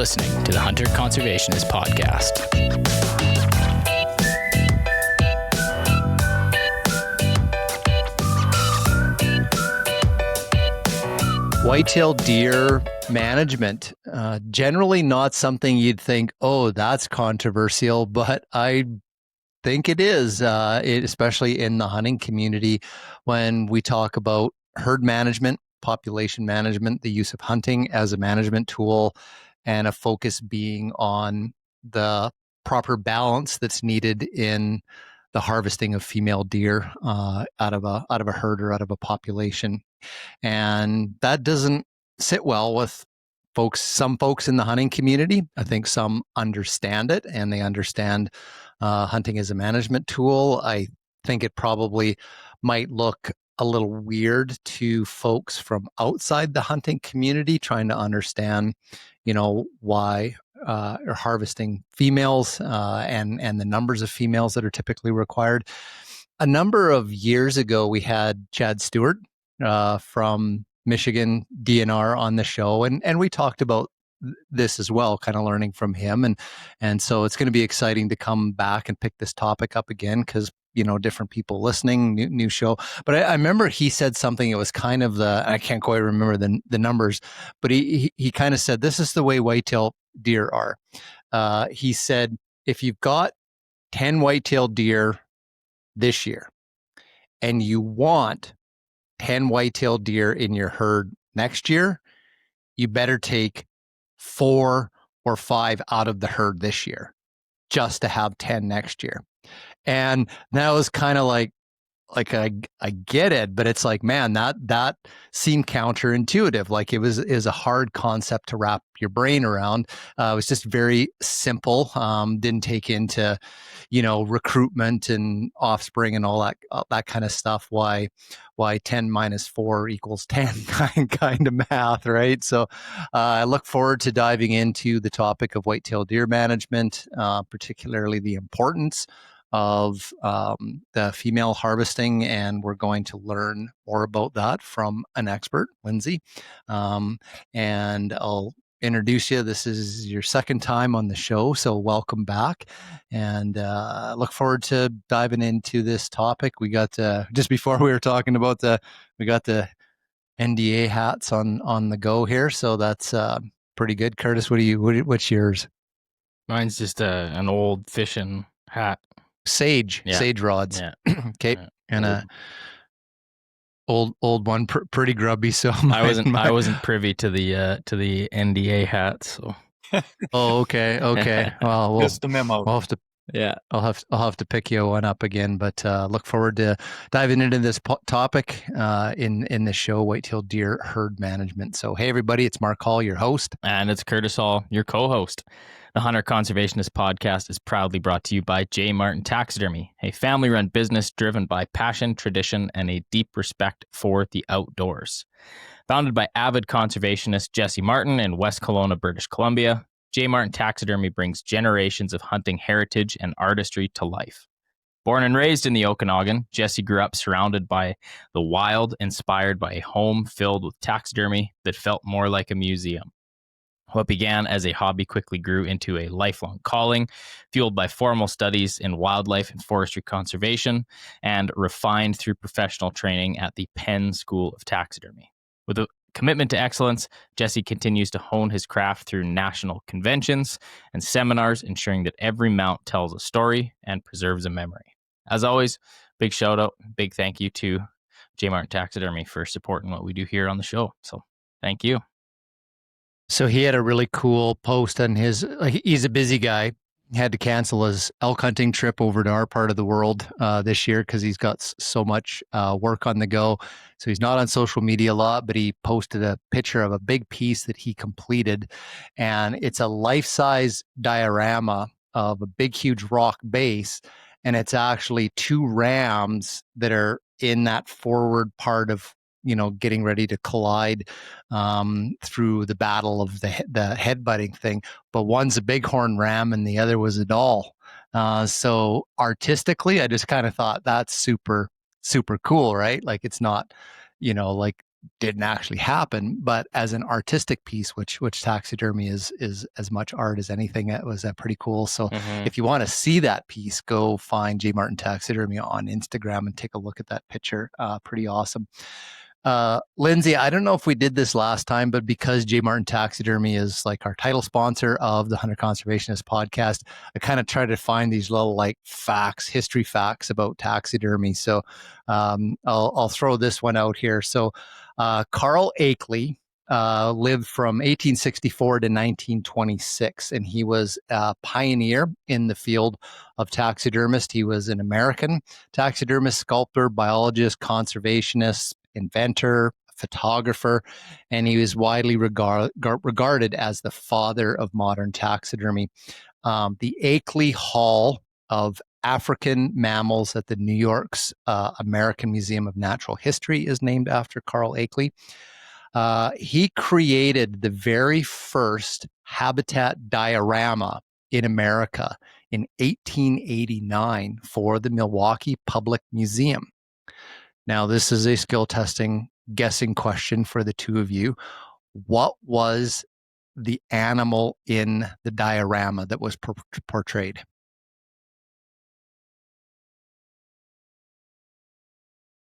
listening to the Hunter Conservationist Podcast. Whitetail deer management, generally not something you'd think, oh, that's controversial, but I think it is, especially in the hunting community when we talk about herd management, population management, the use of hunting as a management tool, and a focus being on the proper balance that's needed in the harvesting of female deer out of a herd or out of a population. And that doesn't sit well with some folks in the hunting community. I think some understand it and they understand hunting as a management tool. I think it probably might look a little weird to folks from outside the hunting community trying to understand, why are harvesting females and the numbers of females that are typically required. A number of years ago, we had Chad Stewart from Michigan DNR on the show, and we talked about this as well, kind of learning from him, and so it's going to be exciting to come back and pick this topic up again because different people listening, new show. But I remember he said something. It was kind of I can't quite remember the numbers, but he kind of said this is the way whitetail deer are. He said if you've got 10 whitetail deer this year, and you want 10 whitetail deer in your herd next year, you better take 4 or 5 out of the herd this year just to have 10 next year. And that was kind of like I get it, but it's like, man, that seemed counterintuitive. Like it was a hard concept to wrap your brain around. It was just very simple. Didn't take into, recruitment and offspring and all that kind of stuff. Why 10 minus 4 equals 10 kind of math, right? So I look forward to diving into the topic of whitetail deer management, particularly the importance of the female harvesting, and we're going to learn more about that from an expert, Lindsay. And I'll introduce you. This is your second time on the show, so welcome back. And look forward to diving into this topic. We got just before we were talking about we got the NDA hats on the go here, so that's pretty good. Curtis, what's yours? Mine's just an old fishing hat. Sage rods. Yeah. Okay. Yeah. And a old one, pretty grubby. So I wasn't privy to the NDA hat. So. Oh, okay. Well, just the memo. We'll have to. Yeah, I'll have to pick you one up again. But look forward to diving into this topic in the show, whitetail deer herd management. So hey, everybody, it's Mark Hall, your host, and it's Curtis Hall, your co-host. The Hunter Conservationist Podcast is proudly brought to you by J. Martin Taxidermy, a family-run business driven by passion, tradition, and a deep respect for the outdoors. Founded by avid conservationist Jesse Martin in West Kelowna, British Columbia, J. Martin Taxidermy brings generations of hunting heritage and artistry to life. Born and raised in the Okanagan, Jesse grew up surrounded by the wild, inspired by a home filled with taxidermy that felt more like a museum. What began as a hobby quickly grew into a lifelong calling, fueled by formal studies in wildlife and forestry conservation, and refined through professional training at the Penn School of Taxidermy. With a commitment to excellence, Jesse continues to hone his craft through national conventions and seminars, ensuring that every mount tells a story and preserves a memory. As always, big shout out, big thank you to J. Martin Taxidermy for supporting what we do here on the show. So thank you. So he had a really cool post on he's a busy guy. He had to cancel his elk hunting trip over to our part of the world this year because he's got so much work on the go. So he's not on social media a lot, but he posted a picture of a big piece that he completed. And it's a life-size diorama of a big, huge rock base. And it's actually 2 rams that are in that forward part of getting ready to collide through the battle of the headbutting thing. But one's a bighorn ram and the other was a doll. So artistically, I just kind of thought that's super, super cool, right? Like it's not, like didn't actually happen, but as an artistic piece, which taxidermy is as much art as anything, it was pretty cool. So if you want to see that piece, go find J. Martin Taxidermy on Instagram and take a look at that picture. Pretty awesome. Lindsay, I don't know if we did this last time, but because J. Martin Taxidermy is like our title sponsor of the Hunter Conservationist Podcast, I kind of try to find these little like history facts about taxidermy. So I'll throw this one out here. So Carl Akeley lived from 1864 to 1926, and he was a pioneer in the field of taxidermist. He was an American taxidermist, sculptor, biologist, conservationist, inventor, photographer, and he was widely regarded as the father of modern taxidermy. The Akeley Hall of African Mammals at the New York's American Museum of Natural History is named after Carl Akeley. He created the very first habitat diorama in America in 1889 for the Milwaukee Public Museum. Now, this is a skill testing guessing question for the two of you. What was the animal in the diorama that was portrayed?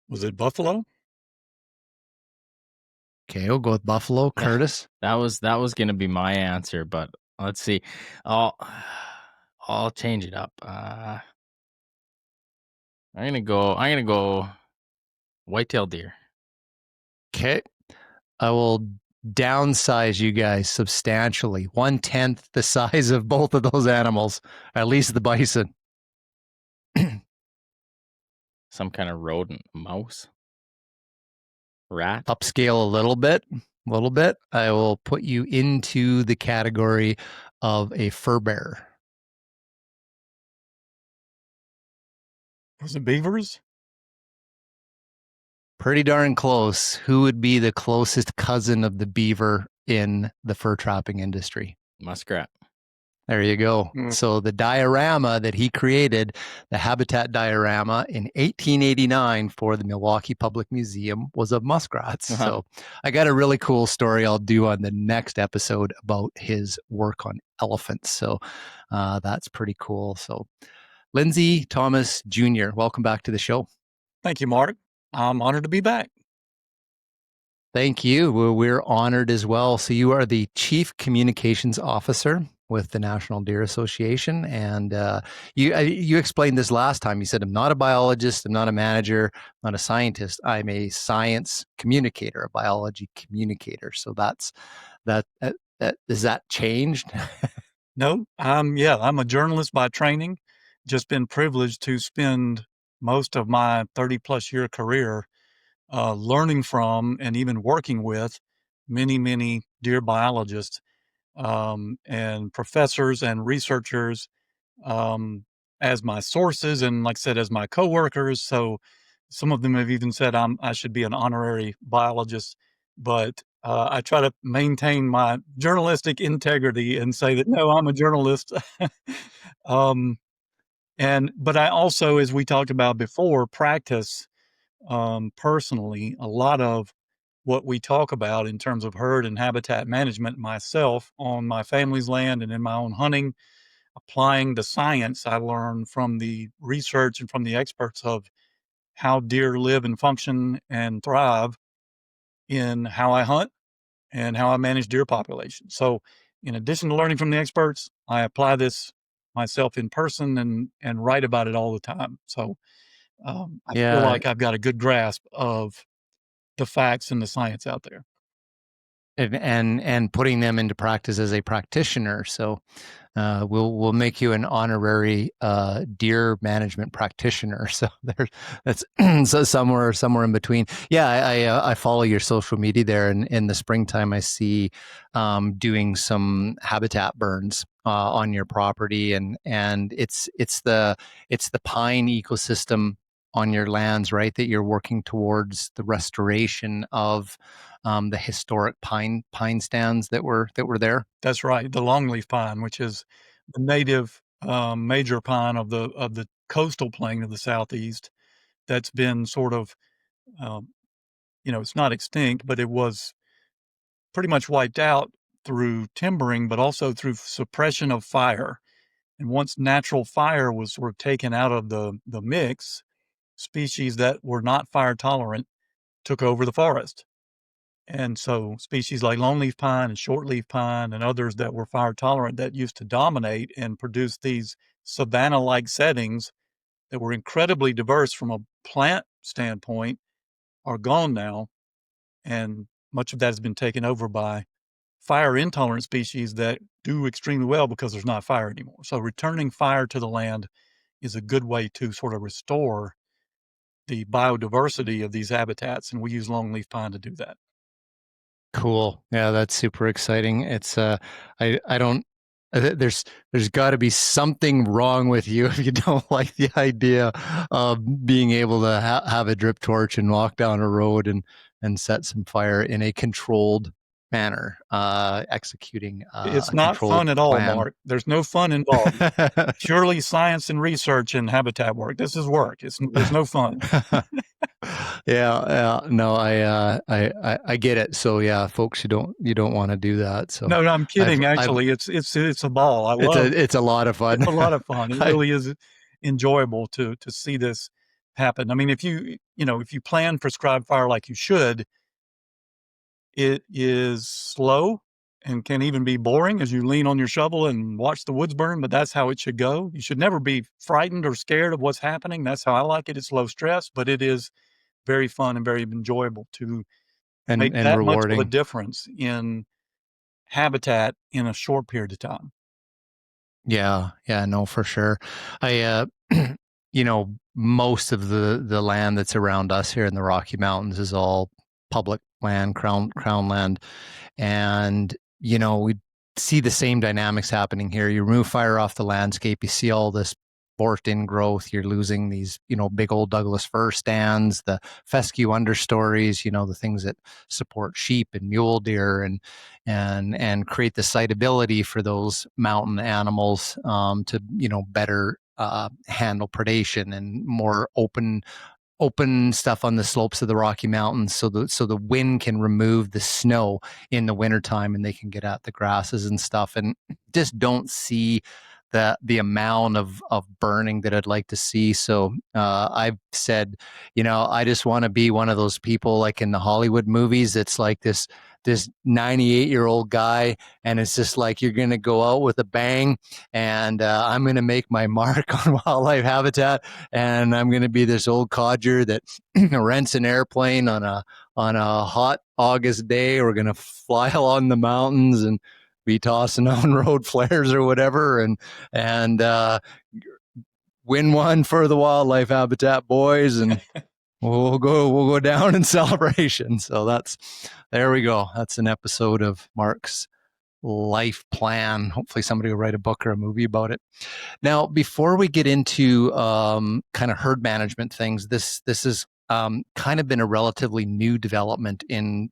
Was it buffalo? Okay, we'll go with buffalo. Curtis? That was going to be my answer, but let's see. I'll change it up. I'm gonna go whitetail deer. Okay. I will downsize you guys substantially. 1/10 the size of both of those animals, at least the bison. Some kind of rodent, mouse, rat. Upscale a little bit. I will put you into the category of a fur bearer. Was it beavers? Pretty darn close. Who would be the closest cousin of the beaver in the fur trapping industry? Muskrat. There you go. So the diorama that he created, the habitat diorama in 1889 for the Milwaukee Public Museum, was of muskrats. So I got a really cool story I'll do on the next episode about his work on elephants. So that's pretty cool. So Lindsay Thomas Jr., welcome back to the show. Thank you, Mark. I'm honored to be back. Thank you. We're honored as well. So you are the Chief Communications Officer with the National Deer Association. And you explained this last time. You said, I'm not a biologist, I'm not a manager, I'm not a scientist. I'm a science communicator, a biology communicator. So that's is that changed? No, I'm a journalist by training. Just been privileged to spend most of my 30 plus year career learning from and even working with many deer biologists and professors and researchers as my sources and, like I said, as my coworkers. So some of them have even said I should be an honorary biologist, but I try to maintain my journalistic integrity and say that, no, I'm a journalist. But I also, as we talked about before, practice personally a lot of what we talk about in terms of herd and habitat management myself on my family's land and in my own hunting, applying the science I learned from the research and from the experts of how deer live and function and thrive in how I hunt and how I manage deer populations. So in addition to learning from the experts, I apply this myself in person and write about it all the time. So I feel like I've got a good grasp of the facts and the science out there. And putting them into practice as a practitioner. So we'll make you an honorary deer management practitioner. So that's so somewhere in between. Yeah, I follow your social media there, and in the springtime I see doing some habitat burns on your property, and it's the pine ecosystem on your lands, right? That you're working towards the restoration of the historic pine stands that were there. That's right, the longleaf pine, which is the native major pine of the coastal plain of the Southeast, that's been sort of it's not extinct, but it was pretty much wiped out through timbering, but also through suppression of fire. And once natural fire was sort of taken out of the mix, species that were not fire tolerant took over the forest. And so species like longleaf pine and shortleaf pine and others that were fire tolerant that used to dominate and produce these savanna-like settings that were incredibly diverse from a plant standpoint are gone now. And much of that has been taken over by fire intolerant species that do extremely well because there's not fire anymore. So returning fire to the land is a good way to sort of restore the biodiversity of these habitats. And we use longleaf pine to do that. Cool. Yeah, that's super exciting. It's I don't there's got to be something wrong with you if you don't like the idea of being able to have a drip torch and walk down a road and set some fire in a controlled manner, executing It's a not controlled fun at all, plan. Mark. There's no fun involved. Purely science and research and habitat work. This is work. There's no fun. Yeah, no, I get it. So yeah, folks, you don't want to do that. So No, I'm kidding. Actually, it's a ball. I love it. It's a lot of fun. It's a lot of fun. It really is enjoyable to see this happen. I mean, if you plan prescribed fire like you should, it is slow and can even be boring as you lean on your shovel and watch the woods burn, but that's how it should go. You should never be frightened or scared of what's happening. That's how I like it. It's low stress, but it is very fun and very enjoyable to make and that much of a rewarding. difference in habitat in a short period of time. Yeah, no, for sure. I most of the land that's around us here in the Rocky Mountains is all public land, crown land, and we see the same dynamics happening here. You remove fire off the landscape, you see all this forest ingrowth. You're losing these big old Douglas fir stands, the fescue understories, the things that support sheep and mule deer and create the siteability for those mountain animals to better handle predation and more open stuff on the slopes of the Rocky Mountains, so the wind can remove the snow in the wintertime and they can get at the grasses and stuff, and just don't see the amount of burning that I'd like to see. So I've said, I just want to be one of those people like in the Hollywood movies. It's like this 98-year-old guy, and it's just like you're going to go out with a bang, and I'm going to make my mark on wildlife habitat, and I'm going to be this old codger that rents an airplane on a hot August day. We're going to fly along the mountains and be tossing on road flares or whatever, and win one for the wildlife habitat, boys, and we'll go down in celebration. So there we go. That's an episode of Mark's life plan. Hopefully somebody will write a book or a movie about it. Now, before we get into kind of herd management things, this is kind of been a relatively new development in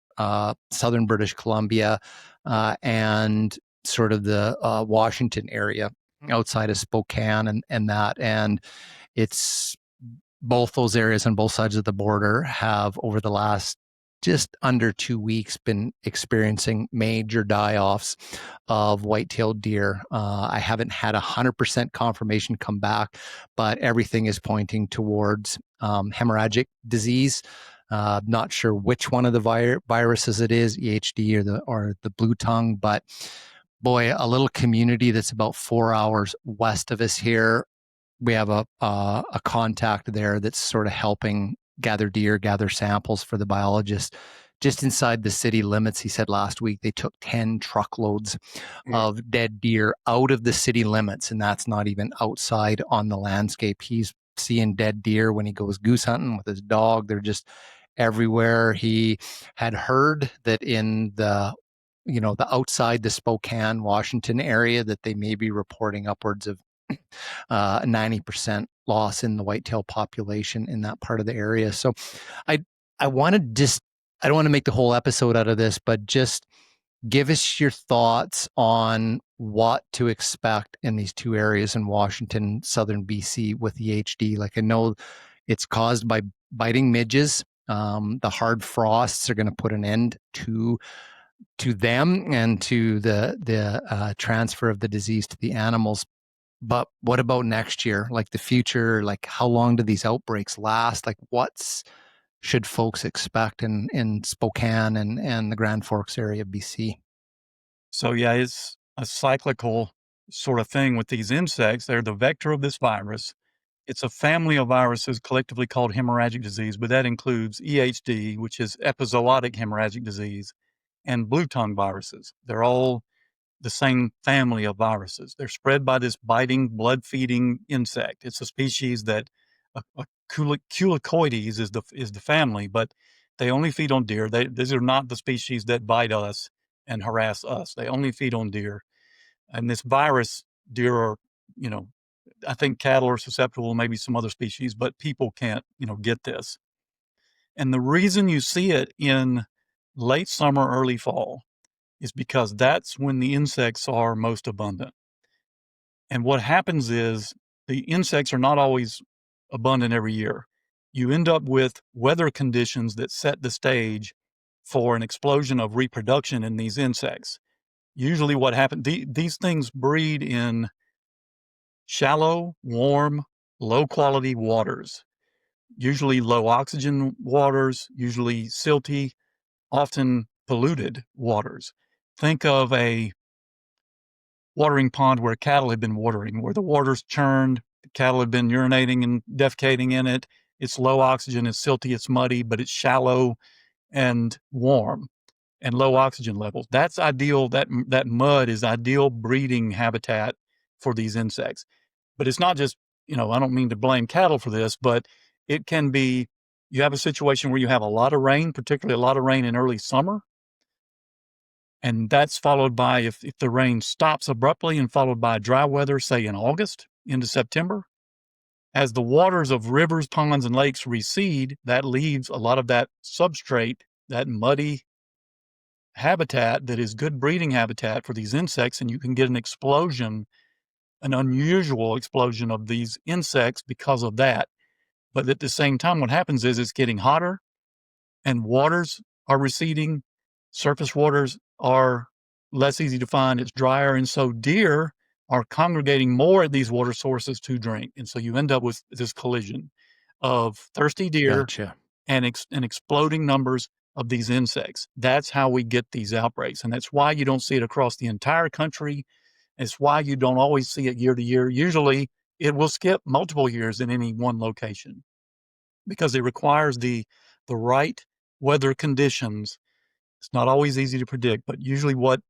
southern British Columbia and sort of the Washington area outside of Spokane and it's both those areas on both sides of the border have over the last just under 2 weeks been experiencing major die-offs of white-tailed deer. I haven't had 100% confirmation come back, but everything is pointing towards hemorrhagic disease. Not sure which one of the viruses it is, EHD or the blue tongue, but boy, a little community that's about 4 hours west of us here. We have a contact there that's sort of helping gather samples for the biologist. Just inside the city limits, he said last week, they took 10 truckloads of dead deer out of the city limits, and that's not even outside on the landscape. He's seeing dead deer when he goes goose hunting with his dog. They're just everywhere. He had heard that in the outside the Spokane, Washington area, that they may be reporting upwards of 90% loss in the whitetail population in that part of the area. So I want to I don't want to make the whole episode out of this, but just give us your thoughts on what to expect in these two areas in Washington, southern BC with the HD. Like, I know it's caused by biting midges. The hard frosts are going to put an end to them and to the transfer of the disease to the animals. But what about next year? Like the future, like how long do these outbreaks last? Like should folks expect in Spokane and the Grand Forks area of BC? So yeah, it's a cyclical sort of thing with these insects. They're the vector of this virus. It's a family of viruses collectively called hemorrhagic disease, but that includes EHD, which is epizootic hemorrhagic disease, and blue tongue viruses. They're all the same family of viruses. They're spread by this biting, blood-feeding insect. It's a species that a culicoides is the family, but they only feed on deer. These are not the species that bite us and harass us. They only feed on deer. And this virus, deer are, I think cattle are susceptible, maybe some other species, but people can't, get this. And the reason you see it in late summer, early fall is because that's when the insects are most abundant. And what happens is the insects are not always abundant every year. You end up with weather conditions that set the stage for an explosion of reproduction in these insects. Usually what happens, these things breed in shallow, warm, low quality waters, usually low oxygen waters, usually silty, often polluted waters. Think of a watering pond where cattle had been watering, where the water's churned, the cattle have been urinating and defecating in it. It's low oxygen, it's silty, it's muddy, but it's shallow and warm and low oxygen levels. That's ideal. That mud is ideal breeding habitat for these insects. But it's not just, I don't mean to blame cattle for this, but it can be, you have a situation where you have a lot of rain, particularly a lot of rain in early summer. And that's followed by, if the rain stops abruptly and followed by dry weather, say in August into September, as the waters of rivers, ponds, and lakes recede, that leaves a lot of that substrate, that muddy habitat that is good breeding habitat for these insects, and you can get an explosion, an unusual explosion of these insects because of that. But at the same time, what happens is it's getting hotter and waters are receding. Surface waters are less easy to find. It's drier. And so deer are congregating more at these water sources to drink. And so you end up with this collision of thirsty deer Gotcha. and exploding numbers of these insects. That's how we get these outbreaks. And that's why you don't see it across the entire country. It's why you don't always see it year to year. Usually it will skip multiple years in any one location because it requires the right weather conditions. It's not always easy to predict, but usually what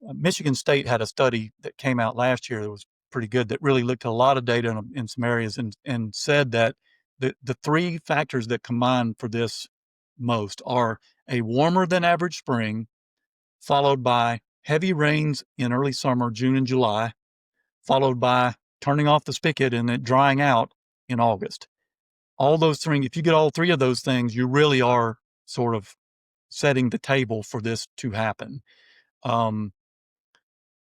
Michigan State had a study that came out last year that was pretty good that really looked at a lot of data in some areas and said that the three factors that combine for this most are a warmer than average spring, followed by heavy rains in early summer, June and July, followed by turning off the spigot and it drying out in August. All those three, if you get all three of those things, you really are sort of setting the table for this to happen.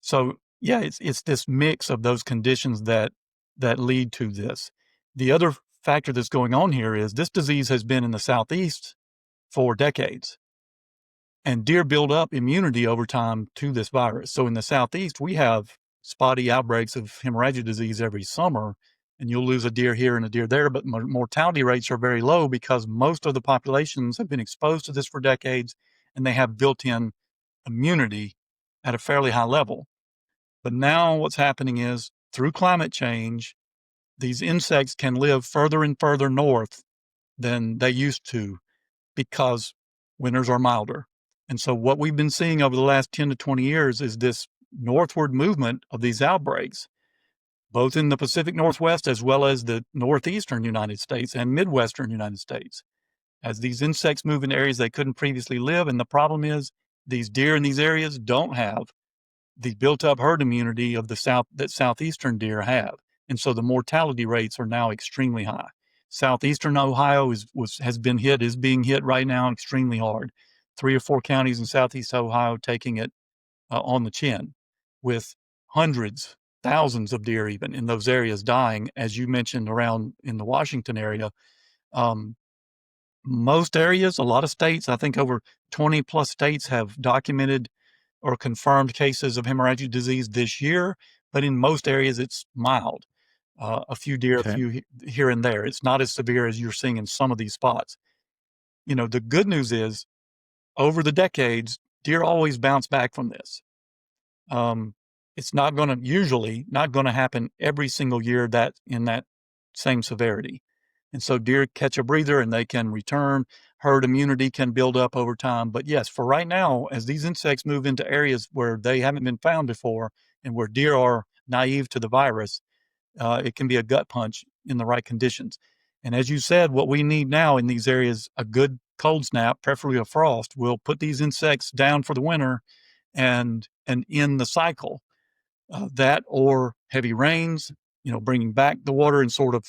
So yeah, it's this mix of those conditions that lead to this. The other factor that's going on here is this disease has been in the Southeast for decades, and deer build up immunity over time to this virus. So in the Southeast, we have spotty outbreaks of hemorrhagic disease every summer, and you'll lose a deer here and a deer there, but mortality rates are very low because most of the populations have been exposed to this for decades, and they have built-in immunity at a fairly high level. But now what's happening is through climate change, these insects can live further and further north than they used to because winters are milder. And so what we've been seeing over the last 10 to 20 years is this northward movement of these outbreaks, both in the Pacific Northwest as well as the northeastern United States and Midwestern United States. As these insects move into areas they couldn't previously live, and the problem is these deer in these areas don't have the built-up herd immunity of the south that southeastern deer have, and so the mortality rates are now extremely high. Southeastern Ohio is being hit right now extremely hard. 3 or 4 counties in southeast Ohio taking it on the chin, with hundreds, thousands of deer even in those areas dying, as you mentioned around in the Washington area. most areas, a lot of states, I think over 20 plus states have documented or confirmed cases of hemorrhagic disease this year, but in most areas it's mild. A few deer, a few here and there. It's not as severe as you're seeing in some of these spots. The good news is over the decades, deer always bounce back from this. It's not going to usually not going to happen every single year that in that same severity. And so deer catch a breather and they can return. Herd immunity can build up over time. But yes, for right now, as these insects move into areas where they haven't been found before and where deer are naive to the virus, it can be a gut punch in the right conditions. And as you said, what we need now in these areas, a good cold snap, preferably a frost, will put these insects down for the winter and end the cycle. That or heavy rains, bringing back the water and sort of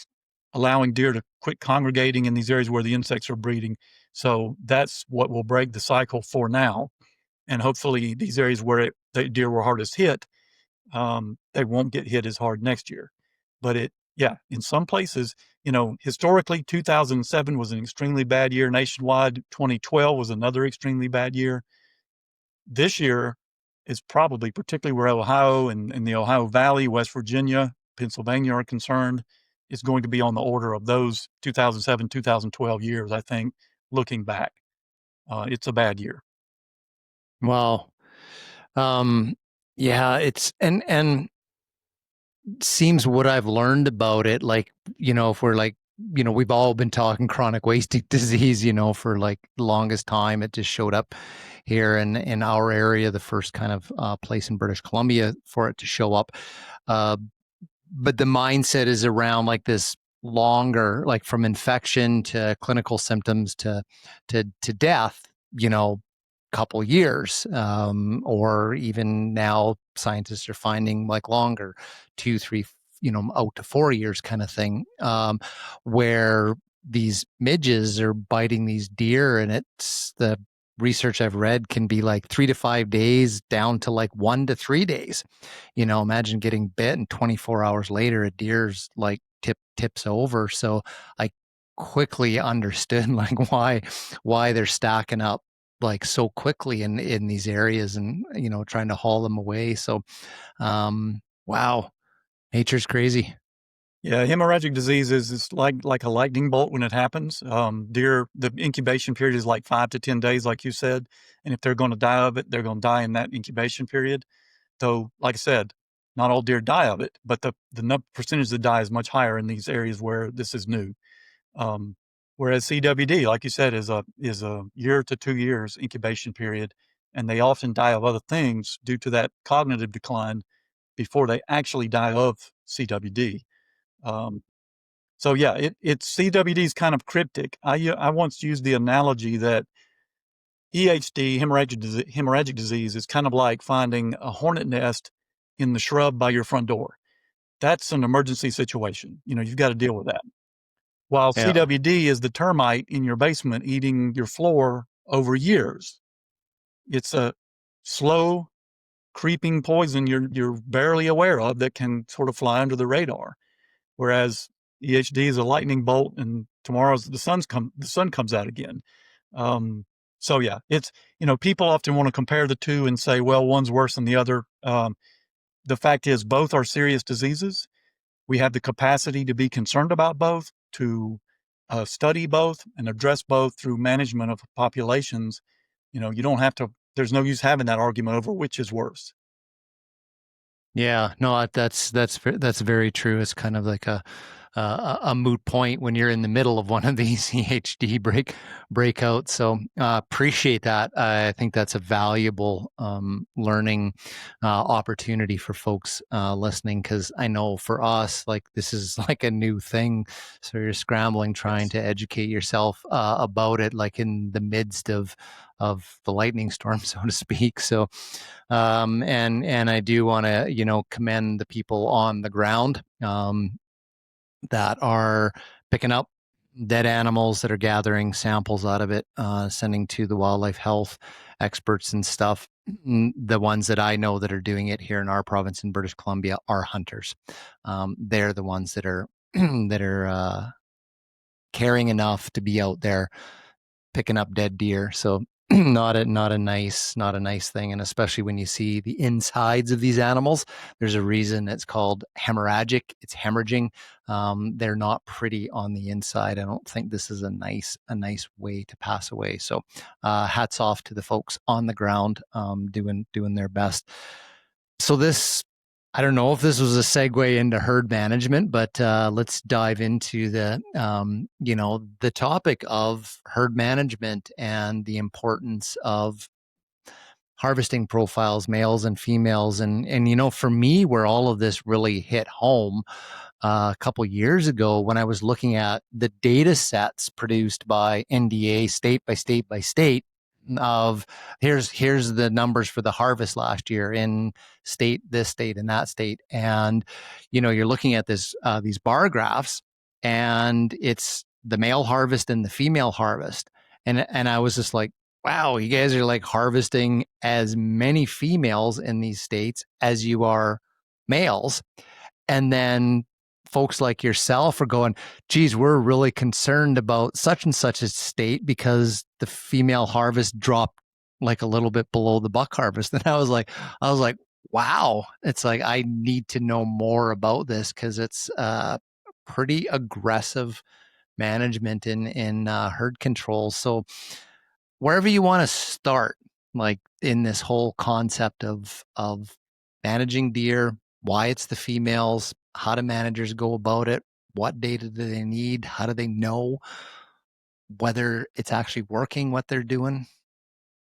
allowing deer to quit congregating in these areas where the insects are breeding. So that's what will break the cycle for now. And hopefully these areas where the deer were hardest hit, they won't get hit as hard next year. But in some places, historically 2007 was an extremely bad year nationwide. 2012 was another extremely bad year. This year is probably, particularly where Ohio and the Ohio Valley, West Virginia, Pennsylvania are concerned, is going to be on the order of those 2007, 2012 years, I think, looking back. It's a bad year. Wow. Yeah, it's and seems what I've learned about it, like, if we're like, we've all been talking chronic wasting disease, for like the longest time. It just showed up here in our area, the first kind of place in British Columbia for it to show up. But the mindset is around like this longer, like from infection to clinical symptoms to death, couple years, or even now scientists are finding like longer, 2, 3, out to 4 years kind of thing, where these midges are biting these deer, and it's the research I've read can be like 3 to 5 days down to like 1 to 3 days. Imagine getting bit and 24 hours later a deer's like tips over. So I quickly understood like why they're stacking up like so quickly in these areas and trying to haul them away. So wow, nature's crazy. Yeah, hemorrhagic disease is like a lightning bolt when it happens. Deer, the incubation period is like 5 to 10 days, like you said. And if they're going to die of it, they're going to die in that incubation period. Though, like I said, not all deer die of it, but the percentage that die is much higher in these areas where this is new. Whereas CWD, like you said, is a year to 2 years incubation period, and they often die of other things due to that cognitive decline before they actually die of CWD. So yeah, it's CWD is kind of cryptic. I once used the analogy that EHD, hemorrhagic disease, is kind of like finding a hornet nest in the shrub by your front door. That's an emergency situation. You've got to deal with that. While CWD is the termite in your basement eating your floor over years. It's a slow, creeping poison you're barely aware of that can sort of fly under the radar. Whereas EHD is a lightning bolt, and tomorrow's the sun comes out again. So yeah, it's people often want to compare the two and say, well, one's worse than the other. The fact is, both are serious diseases. We have the capacity to be concerned about both, to study both and address both through management of populations. You don't have to. There's no use having that argument over which is worse. Yeah, no, that's very true. It's kind of like a moot point when you're in the middle of one of these EHD breakouts. So appreciate that. I think that's a valuable learning opportunity for folks listening, because I know for us, like this is like a new thing. So you're scrambling, trying to educate yourself about it, like in the midst of the lightning storm, so to speak. So and I do want to commend the people on the ground that are picking up dead animals, that are gathering samples out of it, sending to the wildlife health experts and stuff. The ones that I know that are doing it here in our province in British Columbia are hunters. They're the ones that are caring enough to be out there picking up dead deer. So not a nice thing. And especially when you see the insides of these animals, there's a reason it's called hemorrhagic. It's hemorrhaging. They're not pretty on the inside. I don't think this is a nice way to pass away. So hats off to the folks on the ground, doing their best. So this, I don't know if this was a segue into herd management, but let's dive into the the topic of herd management and the importance of harvesting profiles, males and females. And for me, where all of this really hit home a couple years ago, when I was looking at the data sets produced by NDA state by state of here's the numbers for the harvest last year in this state and that state, and you're looking at these bar graphs, and it's the male harvest and the female harvest, and I was just like, wow, you guys are like harvesting as many females in these states as you are males. And then folks like yourself are going, geez, we're really concerned about such and such a state because the female harvest dropped like a little bit below the buck harvest. And I was like, wow, it's like, I need to know more about this because it's pretty aggressive management in herd control. So wherever you want to start, like in this whole concept of managing deer, why it's the females, how do managers go about it, what data do they need, how do they know whether it's actually working, what they're doing?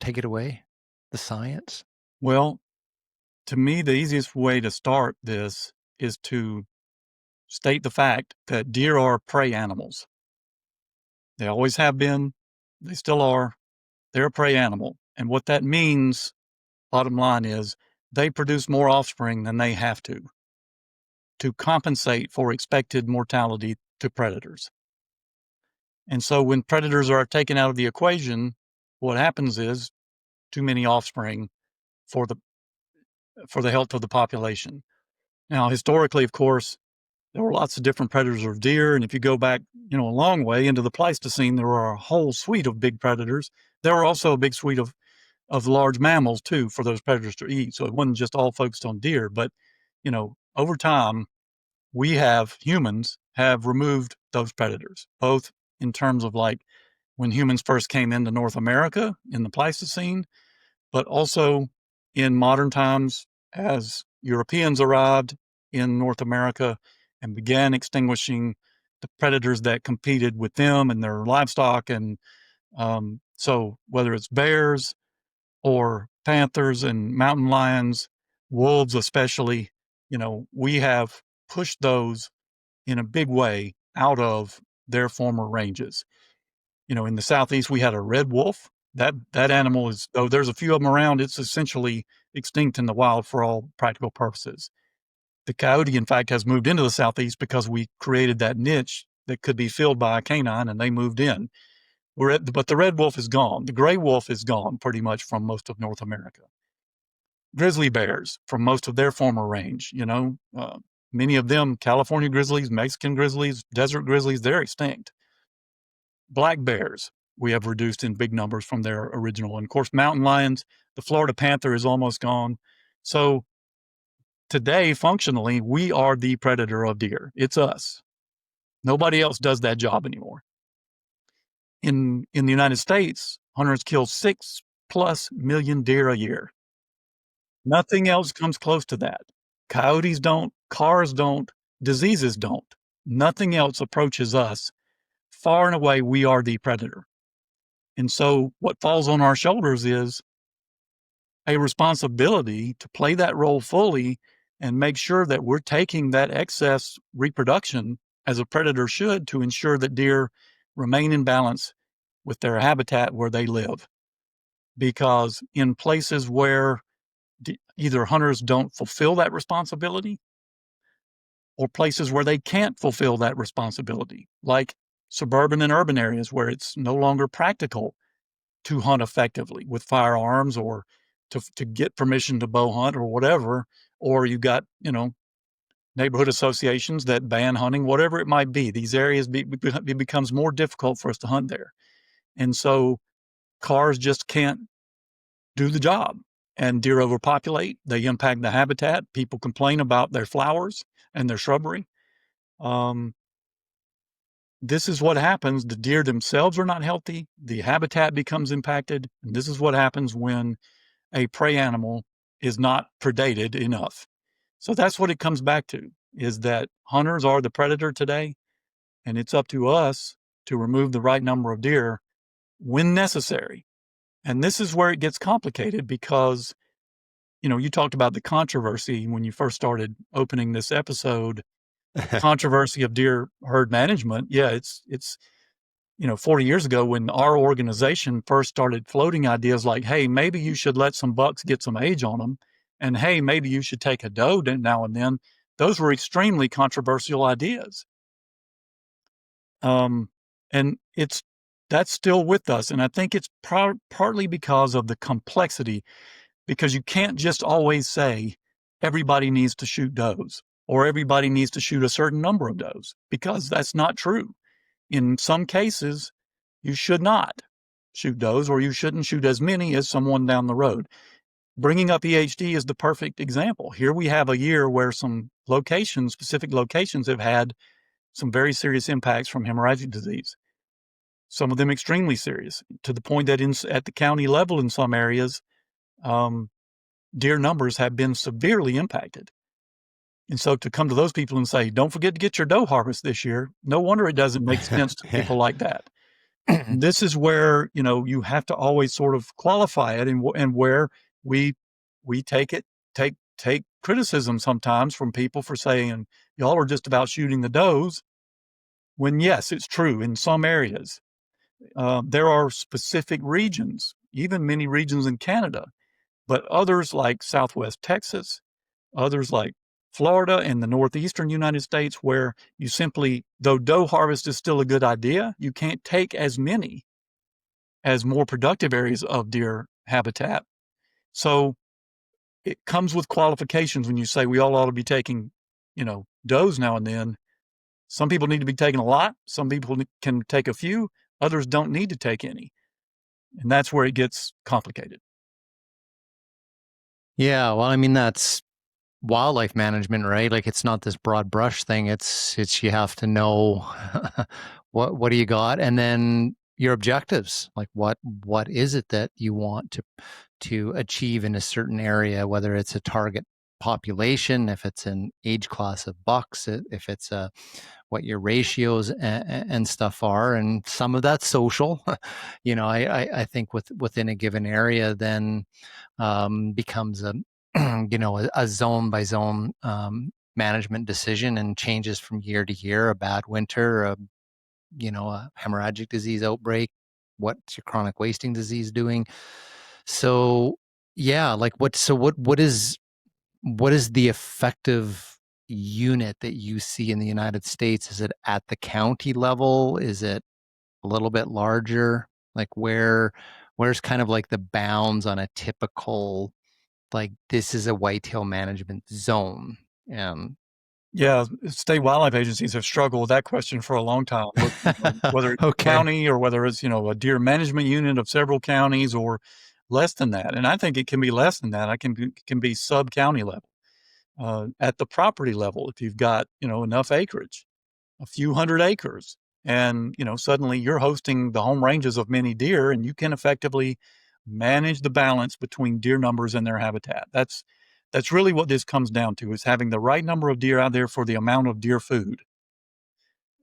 Take it away, the science. Well, to me, the easiest way to start this is to state the fact that deer are prey animals. They always have been, they still are. They're a prey animal. And what that means, bottom line is, they produce more offspring than they have to compensate for expected mortality to predators. And so when predators are taken out of the equation, what happens is too many offspring for the health of the population. Now, historically, of course, there were lots of different predators of deer. And if you go back, a long way into the Pleistocene, there were a whole suite of big predators. There were also a big suite of large mammals too, for those predators to eat. So it wasn't just all focused on deer, but, over time, humans have removed those predators, both in terms of like when humans first came into North America in the Pleistocene, but also in modern times as Europeans arrived in North America and began extinguishing the predators that competed with them and their livestock. And so whether it's bears or panthers and mountain lions, wolves especially, we have pushed those in a big way out of their former ranges. In the Southeast, we had a red wolf. That animal is, though there's a few of them around, it's essentially extinct in the wild for all practical purposes. The coyote, in fact, has moved into the Southeast because we created that niche that could be filled by a canine, and they moved in. But the red wolf is gone. The gray wolf is gone pretty much from most of North America. Grizzly bears from most of their former range, many of them, California grizzlies, Mexican grizzlies, desert grizzlies, they're extinct. Black bears, we have reduced in big numbers from their original. And of course, mountain lions, the Florida panther is almost gone. So today, functionally, we are the predator of deer. It's us. Nobody else does that job anymore. In the United States, hunters kill 6+ million deer a year. Nothing else comes close to that. Coyotes don't, cars don't, diseases don't. Nothing else approaches us. Far and away, we are the predator. And so what falls on our shoulders is a responsibility to play that role fully and make sure that we're taking that excess reproduction as a predator should to ensure that deer remain in balance with their habitat where they live. Because in places where either hunters don't fulfill that responsibility or places where they can't fulfill that responsibility, like suburban and urban areas where it's no longer practical to hunt effectively with firearms or to get permission to bow hunt or whatever, or you got, neighborhood associations that ban hunting, whatever it might be. These areas, it becomes more difficult for us to hunt there. And so cars just can't do the job, and deer overpopulate. They impact the habitat. People complain about their flowers and their shrubbery. This is what happens. The deer themselves are not healthy. The habitat becomes impacted. And this is what happens when a prey animal is not predated enough. So that's what it comes back to, is that hunters are the predator today, and it's up to us to remove the right number of deer when necessary. And this is where it gets complicated because, you talked about the controversy when you first started opening this episode, controversy of deer herd management. Yeah, it's 40 years ago when our organization first started floating ideas like, hey, maybe you should let some bucks get some age on them. And hey, maybe you should take a doe now and then. Those were extremely controversial ideas. And that's still with us. And I think it's partly because of the complexity, because you can't just always say everybody needs to shoot does or everybody needs to shoot a certain number of does, because that's not true. In some cases, you should not shoot does, or you shouldn't shoot as many as someone down the road. Bringing up EHD is the perfect example. Here we have a year where some specific locations have had some very serious impacts from hemorrhagic disease. Some of them extremely serious, to the point that at the county level in some areas, deer numbers have been severely impacted. And so to come to those people and say, don't forget to get your doe harvest this year, no wonder it doesn't make sense to people like that. This is where, you have to always sort of qualify it, and where we take criticism sometimes from people for saying, y'all are just about shooting the does, when yes, it's true in some areas. There are specific regions, even many regions in Canada, but others like Southwest Texas, others like Florida and the northeastern United States, where you simply, though doe harvest is still a good idea, you can't take as many as more productive areas of deer habitat. So it comes with qualifications when you say we all ought to be taking, does now and then. Some people need to be taking a lot. Some people can take a few. Others don't need to take any. And that's where it gets complicated. Yeah, well, I mean, that's wildlife management, right? Like, it's not this broad brush thing. It's you have to know what do you got, and then your objectives. Like, what is it that you want to achieve in a certain area, whether it's a target population, if it's an age class of bucks, if it's what your ratios and stuff are, and some of that's social. I think within a given area then becomes a a zone by zone management decision, and changes from year to year. A bad winter, a hemorrhagic disease outbreak, what's your chronic wasting disease doing? So yeah, like what is the effective unit that you see in the United States? Is it at the county level? Is it a little bit larger? Like where's kind of like the bounds on a typical, like, this is a whitetail management zone? Yeah, state wildlife agencies have struggled with that question for a long time, whether it's Okay. county or whether it's, a deer management unit of several counties or less than that. And I think it can be less than that. It can be sub-county level. At the property level, if you've got, enough acreage, a few hundred acres, and, suddenly you're hosting the home ranges of many deer, and you can effectively manage the balance between deer numbers and their habitat. That's really what this comes down to, is having the right number of deer out there for the amount of deer food.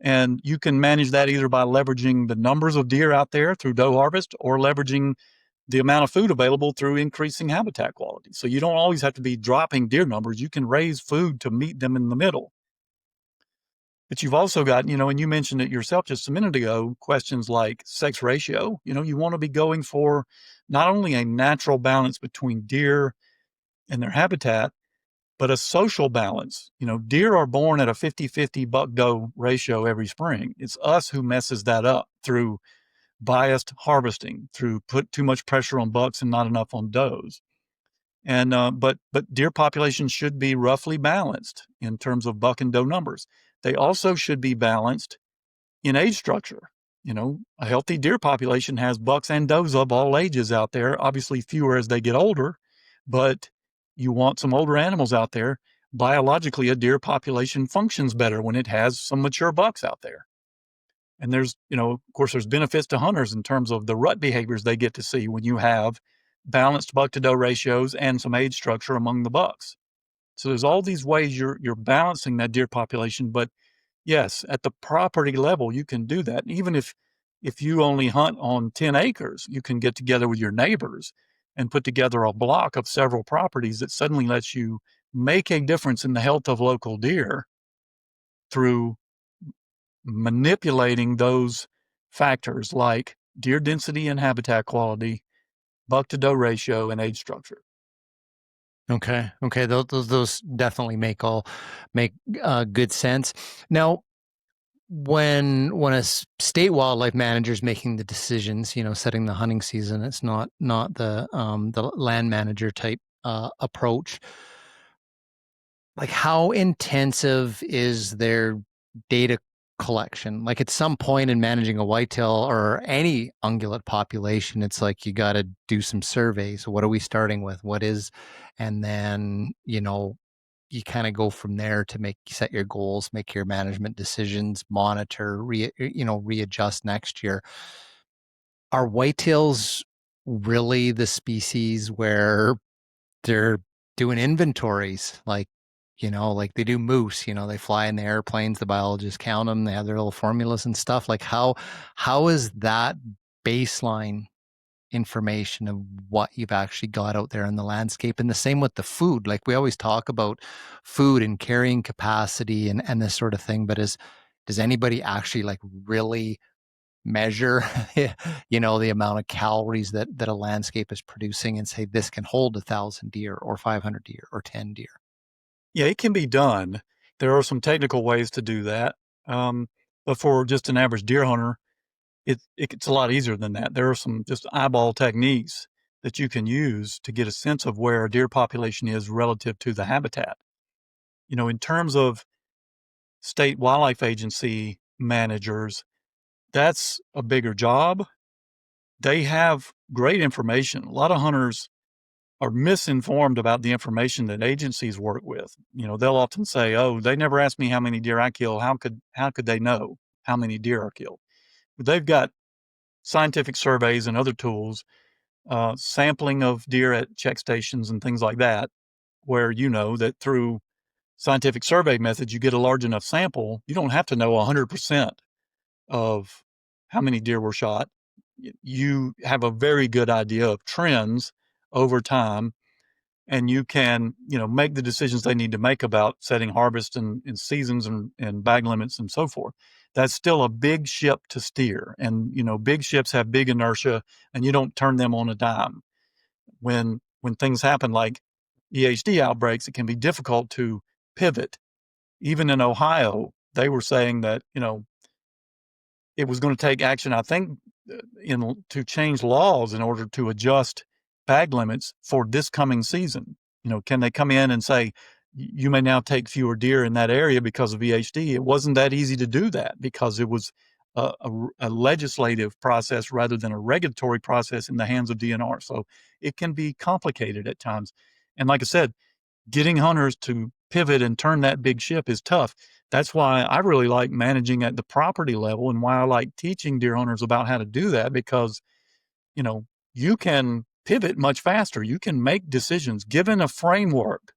And you can manage that either by leveraging the numbers of deer out there through doe harvest, or leveraging the amount of food available through increasing habitat quality. So you don't always have to be dropping deer numbers. You can raise food to meet them in the middle. But you've also got, and you mentioned it yourself just a minute ago, questions like sex ratio. You want to be going for not only a natural balance between deer and their habitat, but a social balance. Deer are born at a 50-50 buck-doe ratio every spring. It's us who messes that up through biased harvesting, through put too much pressure on bucks and not enough on does. And but deer populations should be roughly balanced in terms of buck and doe numbers. They also should be balanced in age structure. A healthy deer population has bucks and does of all ages out there, obviously fewer as they get older, but you want some older animals out there. Biologically, a deer population functions better when it has some mature bucks out there. And there's, of course, there's benefits to hunters in terms of the rut behaviors they get to see when you have balanced buck to doe ratios and some age structure among the bucks. So there's all these ways you're balancing that deer population. But yes, at the property level, you can do that. Even if you only hunt on 10 acres, you can get together with your neighbors and put together a block of several properties that suddenly lets you make a difference in the health of local deer through manipulating those factors like deer density and habitat quality, buck to doe ratio, and age structure. Okay. Those definitely make good sense. Now, when a state wildlife manager is making the decisions, setting the hunting season, it's not the land manager type approach. Like, how intensive is their data collection? Like, at some point in managing a whitetail or any ungulate population, it's like you got to do some surveys. What are we starting with? And then you kind of go from there to set your goals, make your management decisions, monitor, readjust next year. Are whitetails really the species where they're doing inventories like they do moose? They fly in the airplanes, the biologists count them, they have their little formulas and stuff. Like, how is that baseline information of what you've actually got out there in the landscape? And the same with the food. Like, we always talk about food and carrying capacity and this sort of thing, but does anybody actually like really measure the amount of calories that a landscape is producing and say this can hold 1,000 deer or 500 deer or 10 deer? Yeah, it can be done. There are some technical ways to do that. But for just an average deer hunter, it's a lot easier than that. There are some just eyeball techniques that you can use to get a sense of where a deer population is relative to the habitat. In terms of state wildlife agency managers, that's a bigger job. They have great information. A lot of hunters are misinformed about the information that agencies work with. They'll often say, "Oh, they never asked me how many deer I kill. How could they know how many deer are killed?" But they've got scientific surveys and other tools, sampling of deer at check stations and things like that, where that through scientific survey methods, you get a large enough sample. You don't have to know 100% of how many deer were shot. You have a very good idea of trends over time, and you can, make the decisions they need to make about setting harvest and seasons and bag limits and so forth. That's still a big ship to steer. And, big ships have big inertia, and you don't turn them on a dime. When things happen like EHD outbreaks, it can be difficult to pivot. Even in Ohio, they were saying that, it was going to take action, I think, to change laws in order to adjust bag limits for this coming season. Can they come in and say, you may now take fewer deer in that area because of EHD? It wasn't that easy to do that because it was a legislative process rather than a regulatory process in the hands of DNR. So it can be complicated at times. And like I said, getting hunters to pivot and turn that big ship is tough. That's why I really like managing at the property level and why I like teaching deer hunters about how to do that, because, you can pivot much faster. You can make decisions given a framework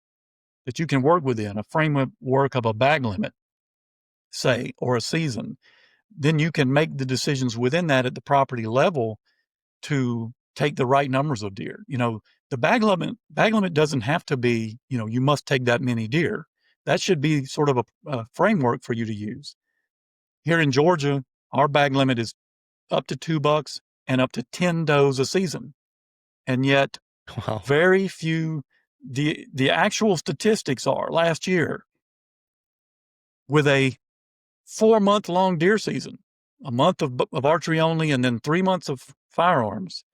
that you can work within, a framework of a bag limit, say, or a season. Then you can make the decisions within that at the property level to take the right numbers of deer. The bag limit doesn't have to be, you must take that many deer. That should be sort of a framework for you to use. Here in Georgia, our bag limit is up to 2 bucks and up to 10 does a season. And yet Wow. very few, the actual statistics are last year with a 4-month-long deer season, a month of archery only, and then 3 months of firearms.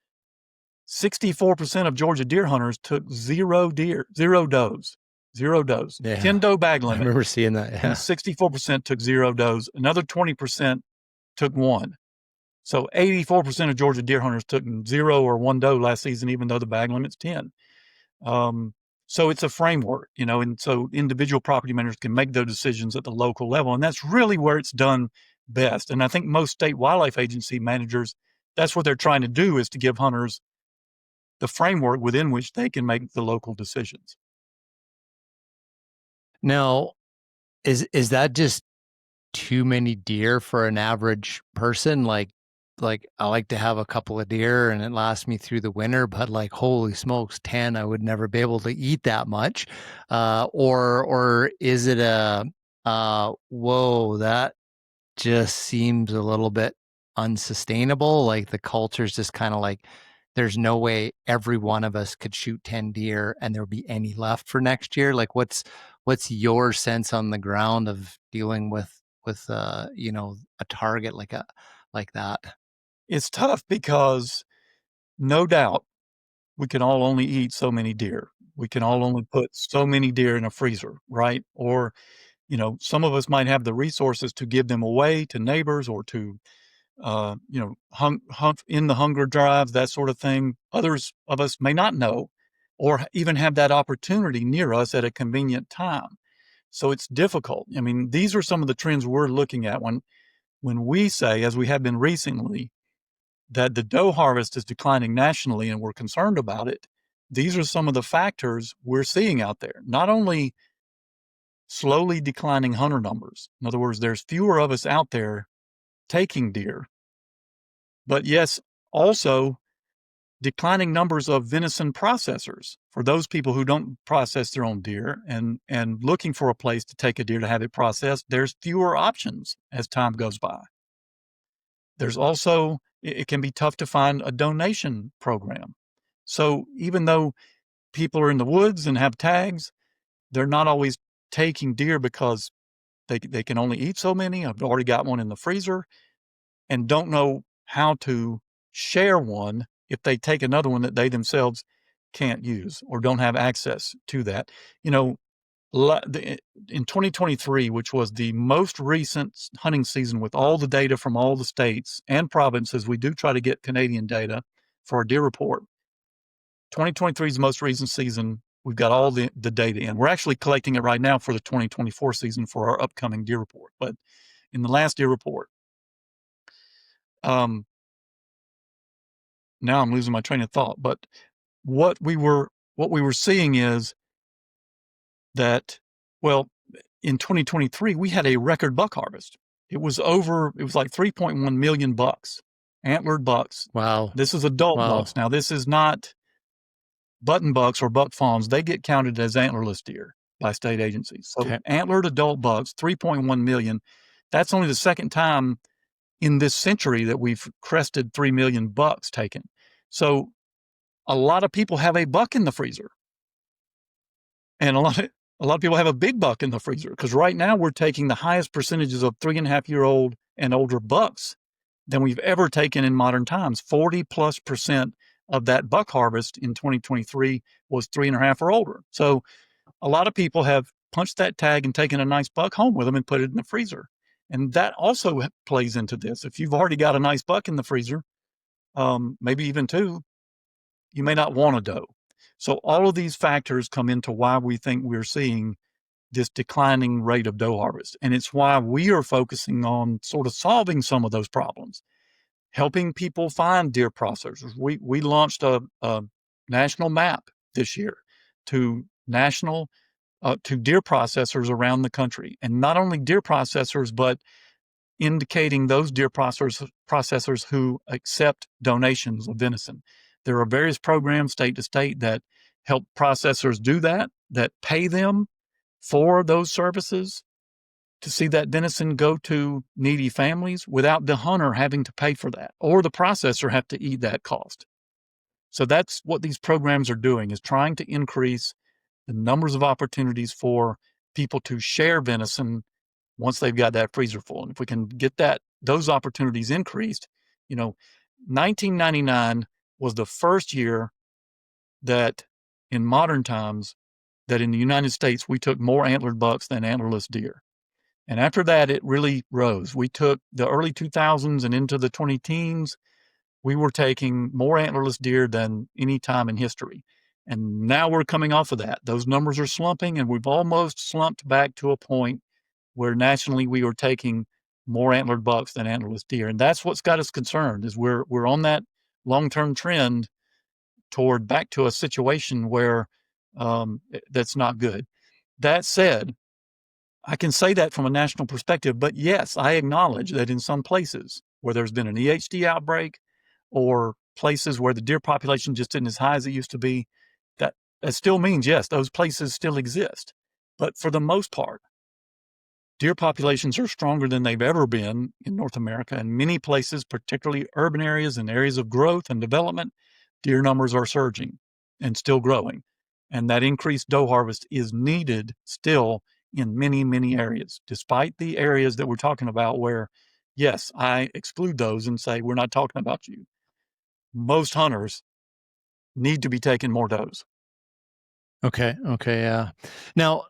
64% of Georgia deer hunters took 0 does. Yeah. 10 doe bag I limit. remember seeing that. Yeah. And 64% took 0 does. Another 20% took 1. So 84% of Georgia deer hunters took 0 or 1 doe last season, even though the bag limit's 10. So it's a framework, and so individual property managers can make those decisions at the local level. And that's really where it's done best. And I think most state wildlife agency managers, that's what they're trying to do, is to give hunters the framework within which they can make the local decisions. Now, is that just too many deer for an average person? Like I like to have a couple of deer and it lasts me through the winter, but like, holy smokes, 10, I would never be able to eat that much. Or is it whoa, that just seems a little bit unsustainable. Like the culture's just kind of like, there's no way every one of us could shoot 10 deer and there'll be any left for next year. Like what's your sense on the ground of dealing with a target like that? It's tough because no doubt we can all only eat so many deer. We can all only put so many deer in a freezer, right? Or, some of us might have the resources to give them away to neighbors or to, hunt in the hunger drives, that sort of thing. Others of us may not know or even have that opportunity near us at a convenient time. So it's difficult. I mean, these are some of the trends we're looking at when we say, as we have been recently, that the doe harvest is declining nationally and we're concerned about it. These are some of the factors we're seeing out there. Not only slowly declining hunter numbers. In other words, there's fewer of us out there taking deer. But yes, also declining numbers of venison processors. For those people who don't process their own deer and looking for a place to take a deer to have it processed, there's fewer options as time goes by. There's also, it can be tough to find a donation program. So even though people are in the woods and have tags, they're not always taking deer because they can only eat so many. I've already got one in the freezer and don't know how to share one if they take another one that they themselves can't use or don't have access to that. In 2023, which was the most recent hunting season with all the data from all the states and provinces, we do try to get Canadian data for our deer report. 2023 is the most recent season. We've got all the data in. We're actually collecting it right now for the 2024 season for our upcoming deer report. But in the last deer report, now I'm losing my train of thought. But what we were seeing is that, well, in 2023 we had a record buck harvest. It was like 3.1 million bucks, antlered bucks. Wow. This is adult bucks. Now this is not button bucks or buck fawns. They get counted as antlerless deer by state agencies. So antlered adult bucks, 3.1 million. That's only the second time in this century that we've crested 3 million bucks taken. So a lot of people have a buck in the freezer. And a lot of people have a big buck in the freezer, because right now we're taking the highest percentages of 3.5-year-old and older bucks than we've ever taken in modern times. 40+% of that buck harvest in 2023 was 3.5 or older. So a lot of people have punched that tag and taken a nice buck home with them and put it in the freezer. And that also plays into this. If you've already got a nice buck in the freezer, maybe even two, you may not want a doe. So all of these factors come into why we think we're seeing this declining rate of doe harvest. And it's why we are focusing on sort of solving some of those problems, helping people find deer processors. We launched a national map this year to deer processors around the country. And not only deer processors, but indicating those deer processors who accept donations of venison. There are various programs state to state that help processors do that pay them for those services to see that venison go to needy families without the hunter having to pay for that, or the processor have to eat that cost. So that's what these programs are doing, is trying to increase the numbers of opportunities for people to share venison once they've got that freezer full. And if we can get those opportunities increased, 1999 was the first year that in modern times that in the United States we took more antlered bucks than antlerless deer. And after that, it really rose. We took the early 2000s and into the 20 teens, we were taking more antlerless deer than any time in history. And now we're coming off of that. Those numbers are slumping, and we've almost slumped back to a point where nationally we are taking more antlered bucks than antlerless deer. And that's what's got us concerned, is we're on that long-term trend toward back to a situation where that's not good. That said, I can say that from a national perspective, but yes, I acknowledge that in some places where there's been an EHD outbreak or places where the deer population just isn't as high as it used to be, that still means, yes, those places still exist. But for the most part, deer populations are stronger than they've ever been in North America. In many places, particularly urban areas and areas of growth and development, deer numbers are surging and still growing. And that increased doe harvest is needed still in many, many areas, despite the areas that we're talking about where, yes, I exclude those and say, we're not talking about you. Most hunters need to be taking more does. Okay. Yeah. Now,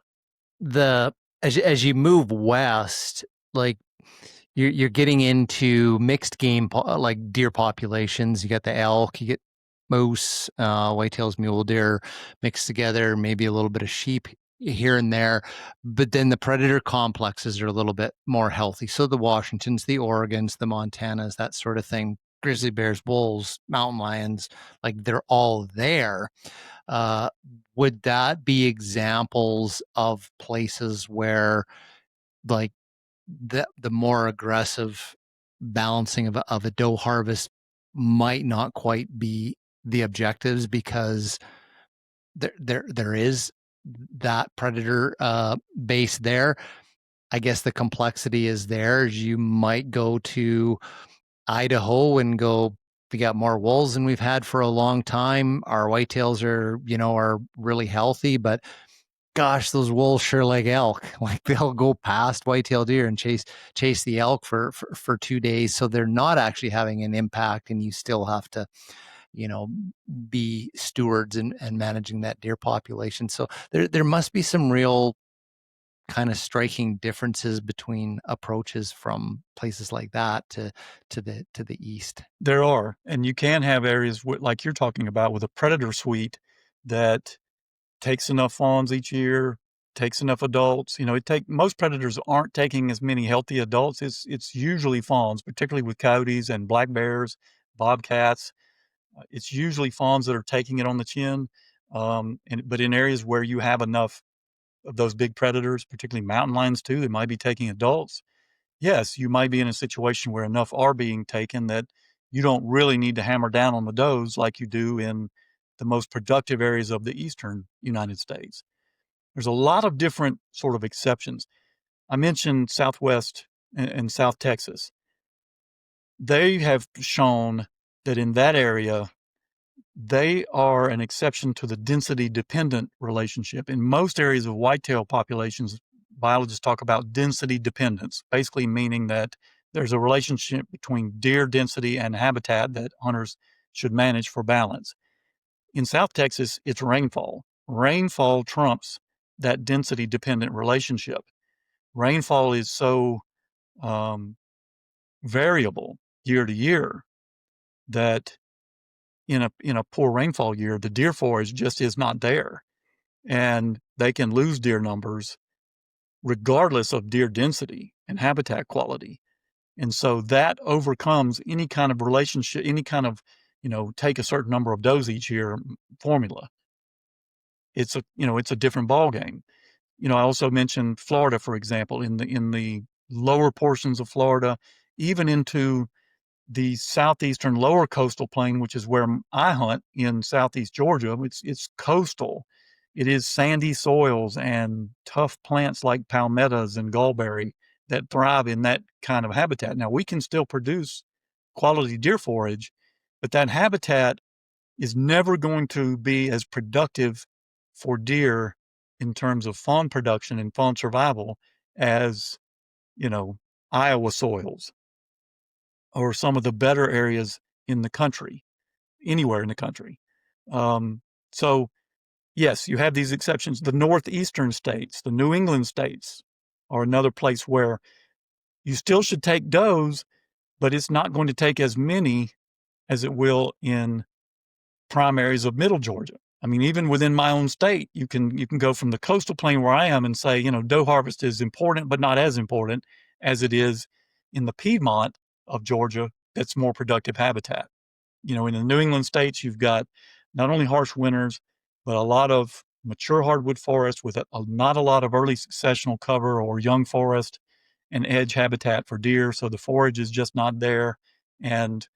as you move west, like you're getting into mixed game like deer populations. You got the elk, you get moose, whitetails, mule deer mixed together, maybe a little bit of sheep here and there, but then the predator complexes are a little bit more healthy. So the Washingtons, the Oregons, the Montanas, that sort of thing, grizzly bears, wolves, mountain lions, like they're all there. Would that be examples of places where like the more aggressive balancing of a doe harvest might not quite be the objectives because there is that predator base there? I guess the complexity is there. You might go to Idaho and go, we got more wolves than we've had for a long time. Our whitetails are really healthy, but gosh, those wolves sure like elk. Like they'll go past whitetail deer and chase the elk for 2 days. So they're not actually having an impact, and you still have to, be stewards and managing that deer population. So there must be some real kind of striking differences between approaches from places like that to the east. There are, and you can have areas like you're talking about with a predator suite that takes enough fawns each year, takes enough adults. Most predators aren't taking as many healthy adults. It's usually fawns, particularly with coyotes and black bears, bobcats. It's usually fawns that are taking it on the chin. But in areas where you have enough of those big predators, particularly mountain lions too, that might be taking adults, yes, you might be in a situation where enough are being taken that you don't really need to hammer down on the does like you do in the most productive areas of the eastern United States. There's a lot of different sort of exceptions. I mentioned Southwest and South Texas. They have shown that in that area, they are an exception to the density-dependent relationship. In most areas of whitetail populations, biologists talk about density dependence, basically meaning that there's a relationship between deer density and habitat that hunters should manage for balance. In South Texas, it's rainfall. Rainfall trumps that density-dependent relationship. Rainfall is so variable year to year that in a poor rainfall year, the deer forage just is not there. And they can lose deer numbers regardless of deer density and habitat quality. And so that overcomes any kind of relationship, any kind of, take a certain number of does each year formula. It's a different ballgame. I also mentioned Florida, for example, in the lower portions of Florida, even into the southeastern lower coastal plain, which is where I hunt in southeast Georgia. It's coastal. It is sandy soils and tough plants like palmettos and gallberry that thrive in that kind of habitat. Now, we can still produce quality deer forage, but that habitat is never going to be as productive for deer in terms of fawn production and fawn survival as, Iowa soils or some of the better areas in the country, anywhere in the country. So yes, you have these exceptions. The northeastern states, the New England states or another place where you still should take does, but it's not going to take as many as it will in prime areas of middle Georgia. I mean, even within my own state, you can go from the coastal plain where I am and say, doe harvest is important, but not as important as it is in the Piedmont of Georgia that's more productive habitat. In the New England states, you've got not only harsh winters, but a lot of mature hardwood forest with not a lot of early successional cover or young forest and edge habitat for deer. So the forage is just not there. And,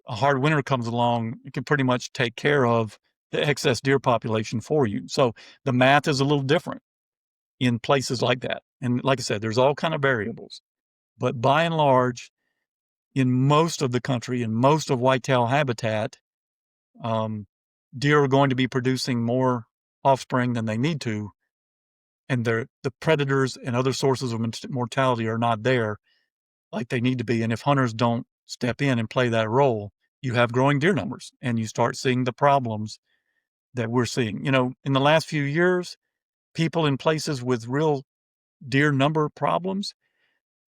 a hard winter comes along, it can pretty much take care of the excess deer population for you. So the math is a little different in places like that. And like I said, there's all kind of variables. But by and large, in most of the country, in most of whitetail habitat, deer are going to be producing more offspring than they need to. And the predators and other sources of mortality are not there like they need to be. And if hunters don't step in and play that role, you have growing deer numbers and you start seeing the problems that we're seeing. In the last few years, people in places with real deer number problems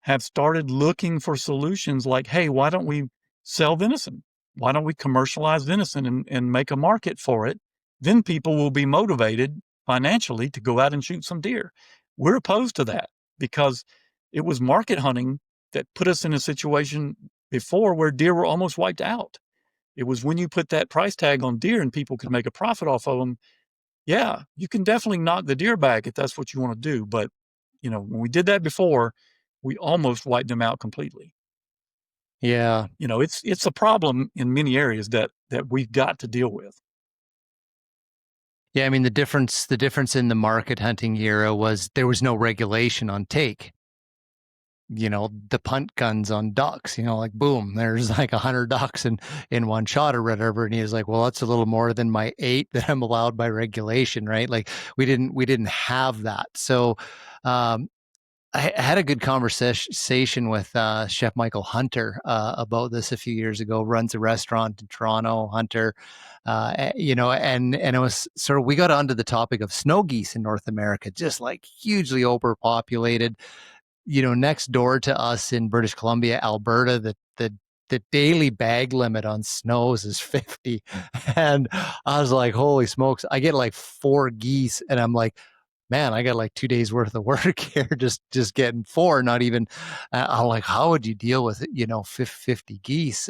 have started looking for solutions like, hey, why don't we sell venison? Why don't we commercialize venison and make a market for it? Then people will be motivated financially to go out and shoot some deer. We're opposed to that because it was market hunting that put us in a situation before where deer were almost wiped out. It was when you put that price tag on deer and people could make a profit off of them. Yeah, you can definitely knock the deer back if that's what you want to do. But, when we did that before, we almost wiped them out completely. Yeah. It's a problem in many areas that we've got to deal with. Yeah, I mean the difference in the market hunting era was there was no regulation on take. The punt guns on ducks, like boom, there's like 100 ducks in one shot or whatever. And he was like, well, that's a little more than my 8 that I'm allowed by regulation, right? Like we didn't have that. So I had a good conversation with Chef Michael Hunter about this a few years ago. Runs a restaurant in Toronto. Hunter, and it was sort of, we got onto the topic of snow geese in North America, just like hugely overpopulated. Next door to us in British Columbia, Alberta, the daily bag limit on snows is 50, and I was like, holy smokes! I get like 4 geese, and I'm like, man, I got like 2 days worth of work here, just getting 4, not even, I'm like, how would you deal with it? 50 geese,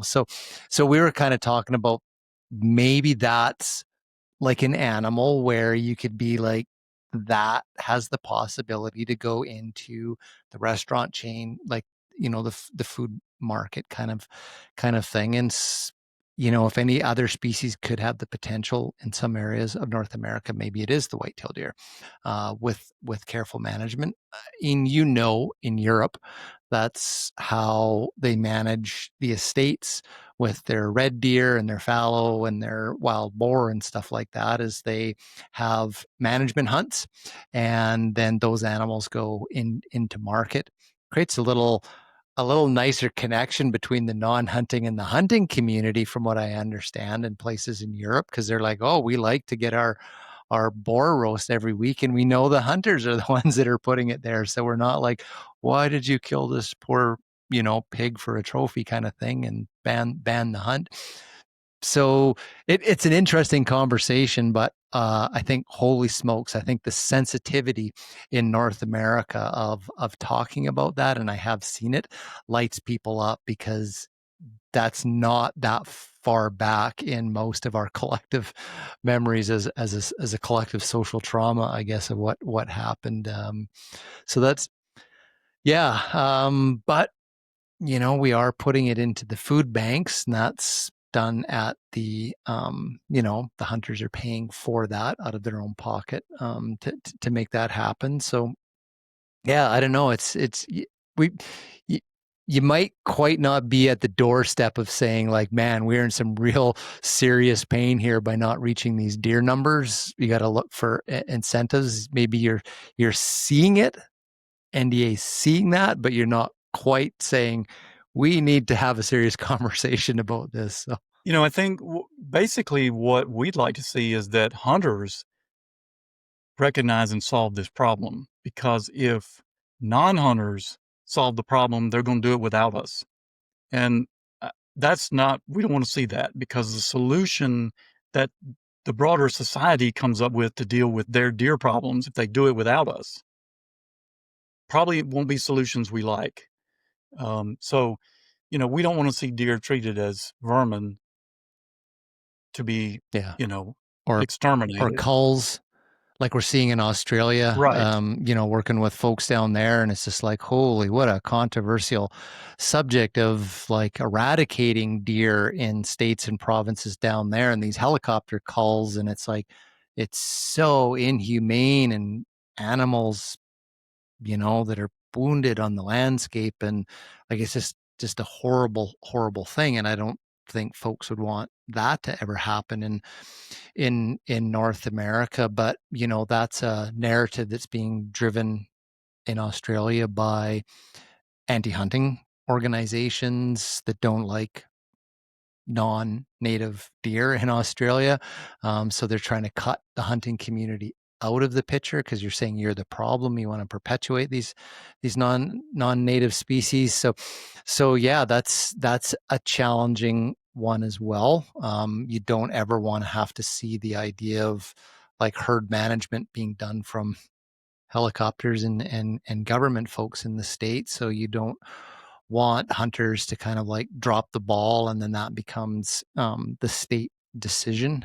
so we were kind of talking about maybe that's like an animal where you could be like, that has the possibility to go into the restaurant chain, like, the food market kind of thing. And if any other species could have the potential in some areas of North America, maybe it is the white-tailed deer, with careful management. In Europe, that's how they manage the estates with their red deer and their fallow and their wild boar and stuff like that, is they have management hunts, and then those animals go into market. Creates a little nicer connection between the non-hunting and the hunting community, from what I understand, in places in Europe, because they're like, oh, we like to get our boar roast every week, and we know the hunters are the ones that are putting it there. So we're not like, why did you kill this poor, pig for a trophy kind of thing, and ban the hunt. So it's an interesting conversation, but I think, holy smokes, I think the sensitivity in North America of talking about that, and I have seen it, lights people up, because that's not that far back in most of our collective memories as a collective social trauma, I guess, of what happened. So that's, yeah. But we are putting it into the food banks, and that's done at the the hunters are paying for that out of their own pocket to make that happen. So yeah, I don't know, we you might quite not be at the doorstep of saying like, man, we're in some real serious pain here by not reaching these deer numbers. You got to look for incentives. Maybe you're seeing it, NDA seeing that, but you're not quite saying, we need to have a serious conversation about this. So, I think basically what we'd like to see is that hunters recognize and solve this problem, because if non-hunters solve the problem, they're going to do it without us. And we don't want to see that, because the solution that the broader society comes up with to deal with their deer problems, if they do it without us, probably won't be solutions we like. So, we don't want to see deer treated as vermin to be, Yeah. Or exterminated. culls, like we're seeing in Australia, Right. working with folks down there. And it's just like, holy, what a controversial subject of like eradicating deer in states and provinces down there, and these helicopter culls. And it's like, it's so inhumane, and animals, that are wounded on the landscape. And like, it's just a horrible, horrible thing. And I don't think folks would want that to ever happen in North America. But that's a narrative that's being driven in Australia by anti-hunting organizations that don't like non-native deer in Australia. So they're trying to cut the hunting community out of the picture, because you're saying you're the problem. You want to perpetuate these non-native species. So yeah, that's a challenging one as well. You don't ever want to have to see the idea of like herd management being done from helicopters and government folks in the state. So you don't want hunters to kind of like drop the ball, and then that becomes the state decision.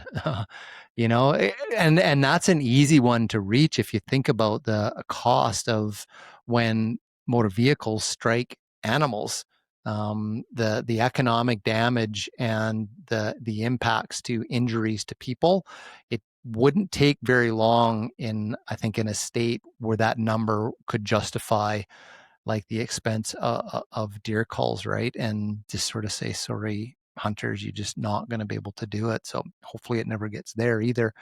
And that's an easy one to reach if you think about the cost of when motor vehicles strike animals, the economic damage and the impacts to injuries to people. It wouldn't take very long in a state where that number could justify like the expense of deer culls, right? And just sort of say, sorry, hunters, you're just not going to be able to do it. So hopefully it never gets there either.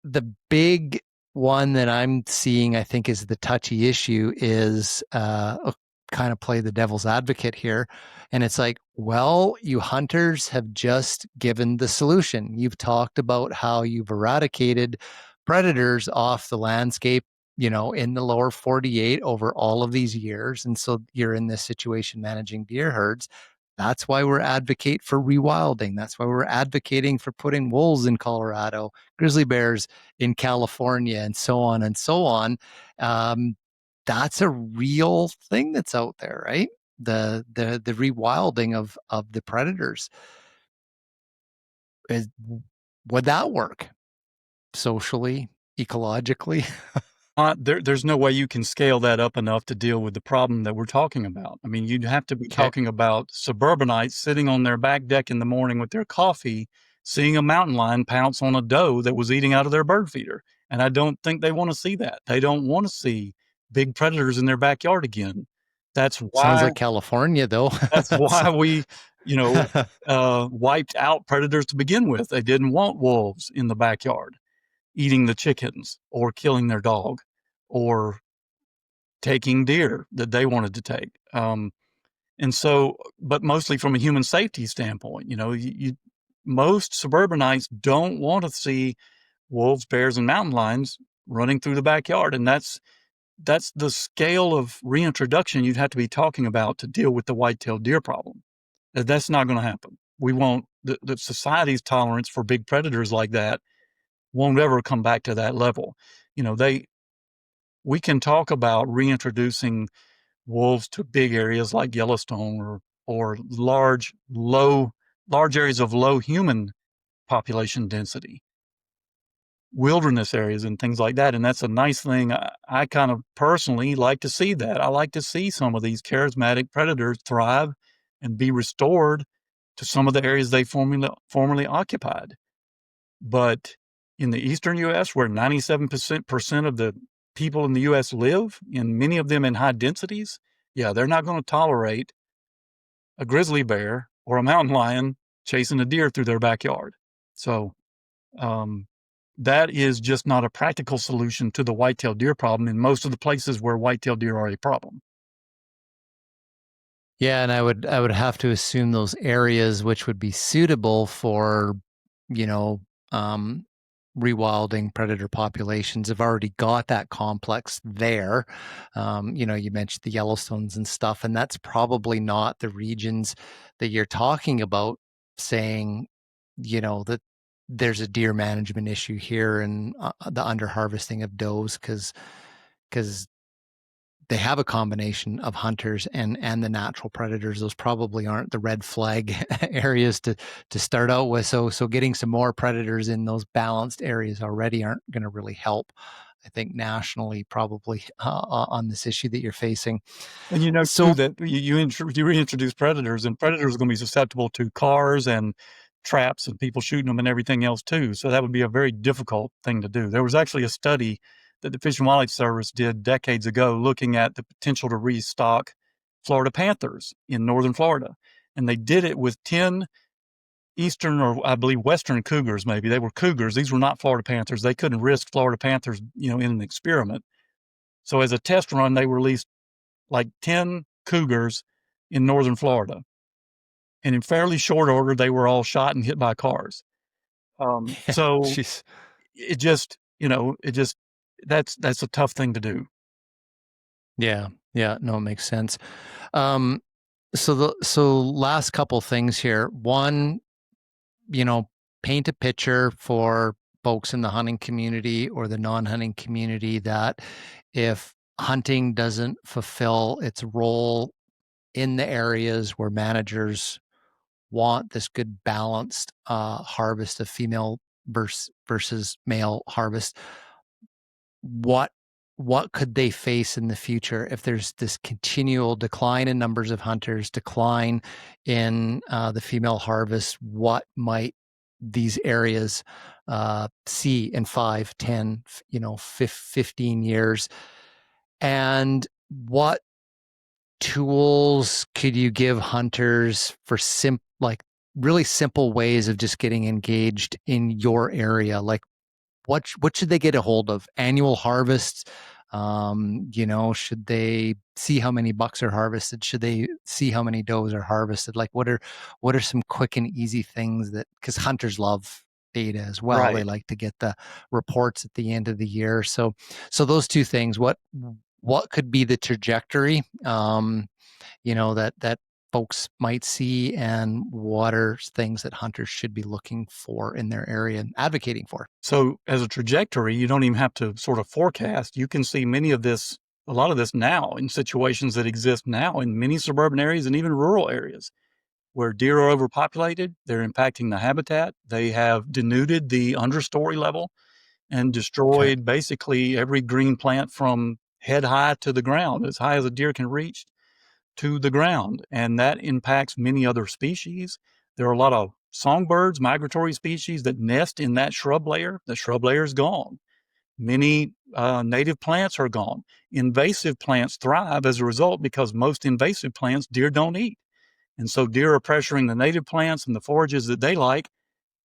The big one that I'm seeing, I think, is the touchy issue is kind of play the devil's advocate here. And it's like, well, you hunters have just given the solution. You've talked about how you've eradicated predators off the landscape, in the lower 48 over all of these years. And so you're in this situation managing deer herds. That's why we're advocate for rewilding. That's why we're advocating for putting wolves in Colorado, grizzly bears in California, and so on and so on. That's a real thing that's out there, right? The rewilding of the predators. Would that work socially, ecologically? There's no way you can scale that up enough to deal with the problem that we're talking about. I mean, you'd have to be talking about suburbanites sitting on their back deck in the morning with their coffee, seeing a mountain lion pounce on a doe that was eating out of their bird feeder. And I don't think they want to see that. They don't want to see big predators in their backyard again. That's why Sounds like California, though. That's why we, wiped out predators to begin with. They didn't want wolves in the backyard eating the chickens or killing their dog or taking deer that they wanted to take. And so, but mostly from a human safety standpoint, most suburbanites don't want to see wolves, bears, and mountain lions running through the backyard. And that's the scale of reintroduction you'd have to be talking about to deal with the white-tailed deer problem. That's not going to happen. We won't, the society's tolerance for big predators like that won't ever come back to that level. We can talk about reintroducing wolves to big areas like Yellowstone or large areas of low human population density, wilderness areas and things like that. And that's a nice thing. I kind of personally like to see that. I like to see some of these charismatic predators thrive and be restored to some of the areas they formerly occupied. But in the eastern U.S., where 97% of the people in the U.S. live, and many of them in high densities, yeah, they're not going to tolerate a grizzly bear or a mountain lion chasing a deer through their backyard. So that is just not a practical solution to the white-tailed deer problem in most of the places where white-tailed deer are a problem. Yeah, and I would have to assume those areas which would be suitable for, rewilding predator populations have already got that complex there. You mentioned the Yellowstones and stuff, and that's probably not the regions that you're talking about, saying, that there's a deer management issue here and the underharvesting of does, because they have a combination of hunters and the natural predators. Those probably aren't the red flag areas to start out with. So getting some more predators in those balanced areas already aren't going to really help, I think, nationally, probably on this issue that you're facing. And too, that you reintroduce predators, and predators are going to be susceptible to cars and traps and people shooting them and everything else too. So that would be a very difficult thing to do. There was actually a study that the Fish and Wildlife Service did decades ago looking at the potential to restock Florida panthers in northern Florida. And they did it with 10 eastern, or I believe western cougars, maybe. They were cougars. These were not Florida panthers. They couldn't risk Florida panthers, in an experiment. So as a test run, they released like 10 cougars in northern Florida. And in fairly short order, they were all shot and hit by cars. So it just, that's a tough thing to do. Yeah. No, it makes sense. So last couple things here. One, paint a picture for folks in the hunting community or the non-hunting community that if hunting doesn't fulfill its role in the areas where managers want this good balanced harvest of female versus male harvest, what could they face in the future if there's this continual decline in numbers of hunters, decline in the female harvest? What might these areas see in 5, 10, 15 years? And what tools could you give hunters for really simple ways of just getting engaged in your area? Like, what should they get a hold of? Annual harvests? Should they see how many bucks are harvested? Should they see how many does are harvested? Like, what are some quick and easy things because hunters love data as well. Right. They like to get the reports at the end of the year. So those two things, what could be the trajectory, that folks might see, and what are things that hunters should be looking for in their area and advocating for? So as a trajectory, you don't even have to sort of forecast. You can see a lot of this now in situations that exist now in many suburban areas and even rural areas where deer are overpopulated. They're impacting the habitat. They have denuded the understory level and destroyed basically every green plant from head high to the ground, as high as a deer can reach to the ground. And that impacts many other species. There are a lot of songbirds, migratory species that nest in that shrub layer. The shrub layer is gone. Many native plants are gone. Invasive plants thrive as a result because most invasive plants deer don't eat. And so deer are pressuring the native plants and the forages that they like,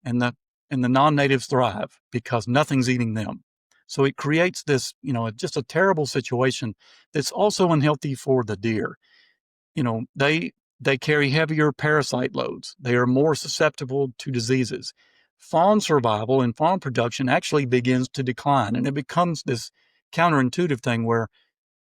and the non-natives thrive because nothing's eating them. So it creates this, just a terrible situation that's also unhealthy for the deer. They carry heavier parasite loads. They are more susceptible to diseases. Fawn survival and fawn production actually begins to decline, and it becomes this counterintuitive thing where